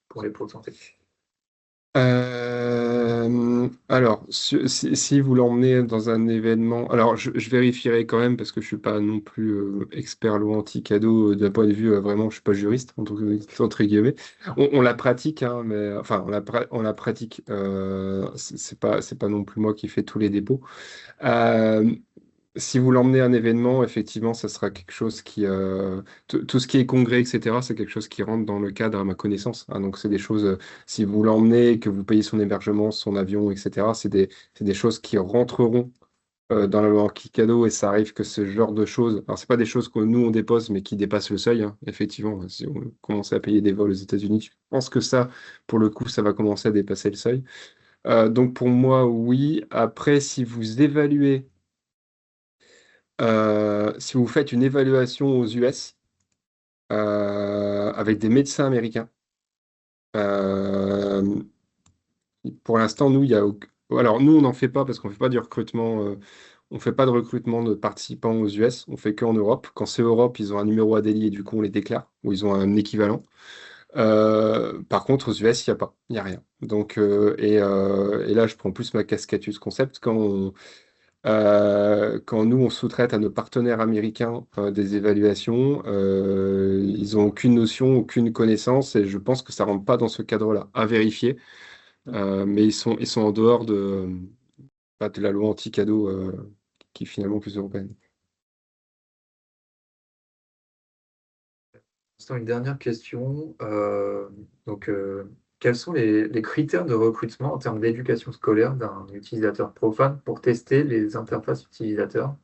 pour les pros de santé? Alors, si vous l'emmenez dans un événement, alors je vérifierai quand même parce que je suis pas non plus expert loi anti-cadeau d'un point de vue vraiment, je suis pas juriste entre guillemets. On la pratique, hein, mais enfin on la pratique. C'est pas non plus moi qui fais tous les dépôts. Euh, Si vous l'emmenez à un événement, effectivement, ça sera quelque chose tout ce qui est congrès, etc., c'est quelque chose qui rentre dans le cadre à ma connaissance, hein. Donc, c'est des choses, si vous l'emmenez, que vous payez son hébergement, son avion, etc., c'est des choses qui rentreront dans la loi anti-cadeau et ça arrive que ce genre de choses, alors, c'est pas des choses que nous, on dépose, mais qui dépassent le seuil, hein. Effectivement, si on commence à payer des vols aux États-Unis, je pense que ça, pour le coup, ça va commencer à dépasser le seuil. Donc, pour moi, oui. Après, si vous faites une évaluation aux US avec des médecins américains, euh, pour l'instant, nous, il y a alors nous, on n'en fait pas parce qu'on fait pas du recrutement. On fait pas de recrutement de participants aux US. On fait qu'en Europe. Quand c'est Europe, ils ont un numéro ADELI et du coup, on les déclare ou ils ont un équivalent. Par contre, aux US, il n'y a pas, il n'y a rien. Donc, et là, je prends plus ma casquette use concept quand nous, on sous-traite à nos partenaires américains des évaluations, ils n'ont aucune notion, aucune connaissance, et je pense que ça ne rentre pas dans ce cadre-là, à vérifier. Mais ils sont en dehors de la loi anti-cadeau qui est finalement plus européenne. C'est une dernière question. Donc, quels sont les critères de recrutement en termes d'éducation scolaire d'un utilisateur profane pour tester les interfaces utilisateurs?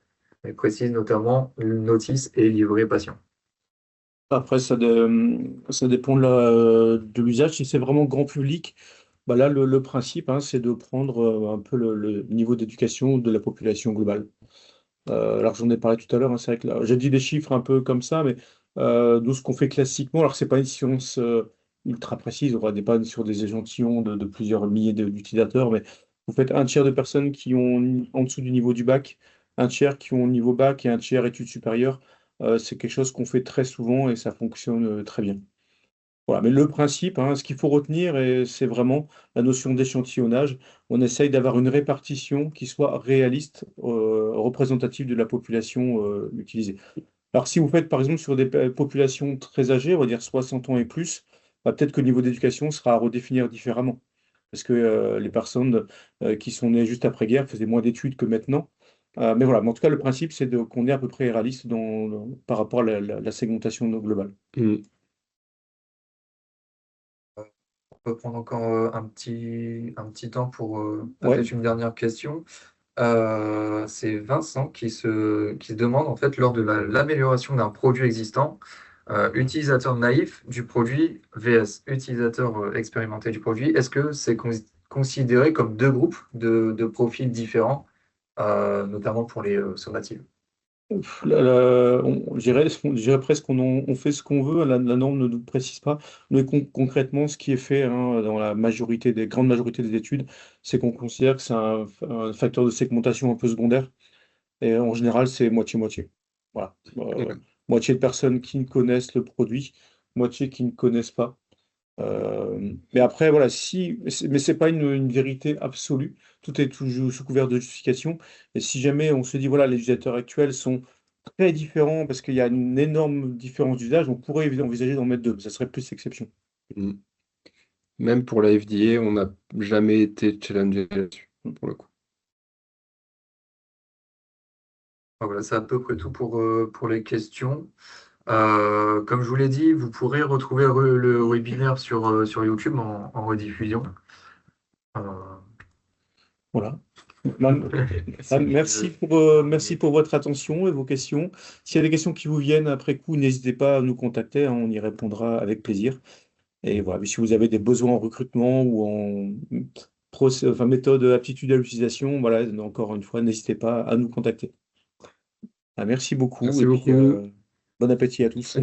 Il précise notamment notice et livret patient. Après, ça dépend de l'usage. Si c'est vraiment grand public, là, le principe, hein, c'est de prendre un peu le niveau d'éducation de la population globale. Alors, j'en ai parlé tout à l'heure, hein, c'est vrai que là, j'ai dit des chiffres un peu comme ça, mais de ce qu'on fait classiquement, alors c'est pas une science ultra précise, on va pas sur des échantillons de plusieurs milliers d'utilisateurs, mais vous faites un tiers de personnes qui ont en dessous du niveau du bac, un tiers qui ont au niveau bac et un tiers études supérieures. C'est quelque chose qu'on fait très souvent et ça fonctionne très bien. Voilà, mais le principe, hein, ce qu'il faut retenir, c'est vraiment la notion d'échantillonnage. On essaye d'avoir une répartition qui soit réaliste, représentative de la population utilisée. Alors, si vous faites par exemple sur des populations très âgées, on va dire 60 ans et plus, peut-être que le niveau d'éducation sera à redéfinir différemment. Parce que les personnes qui sont nées juste après-guerre faisaient moins d'études que maintenant. Mais voilà, mais en tout cas, le principe, c'est qu'on est à peu près réaliste par rapport à la segmentation globale. Mm. On peut prendre encore un petit temps pour Ouais. peut-être une dernière question. C'est Vincent qui se demande, en fait, lors de l'amélioration d'un produit existant, utilisateur naïf du produit vs utilisateur expérimenté du produit, est-ce que c'est considérés comme deux groupes de profils différents, notamment pour les sommatives. Je dirais presque on fait ce qu'on veut, la norme ne nous précise pas. Mais concrètement, ce qui est fait dans la majorité grande majorité des études, c'est qu'on considère que c'est un facteur de segmentation un peu secondaire. Et en général, c'est moitié-moitié. Voilà. Ok. Moitié de personnes qui connaissent le produit, moitié qui ne connaissent pas. Mais après, voilà, mais c'est pas une vérité absolue. Tout est toujours sous couvert de justification. Et si jamais on se dit, voilà, les utilisateurs actuels sont très différents parce qu'il y a une énorme différence d'usage, on pourrait envisager d'en mettre deux. Ça serait plus l'exception. Mm. Même pour la FDA, on n'a jamais été challengé là-dessus, pour le coup. Voilà, c'est à peu près tout pour les questions. Comme je vous l'ai dit, vous pourrez retrouver le webinaire sur YouTube en rediffusion. Euh, Voilà. c'est- Merci pour votre attention et vos questions. S'il y a des questions qui vous viennent après coup, n'hésitez pas à nous contacter, hein, on y répondra avec plaisir. Et voilà, si vous avez des besoins en recrutement ou en méthode aptitude à l'utilisation, voilà, encore une fois, n'hésitez pas à nous contacter. Ah, merci beaucoup Merci et puis beaucoup. bon appétit à tous.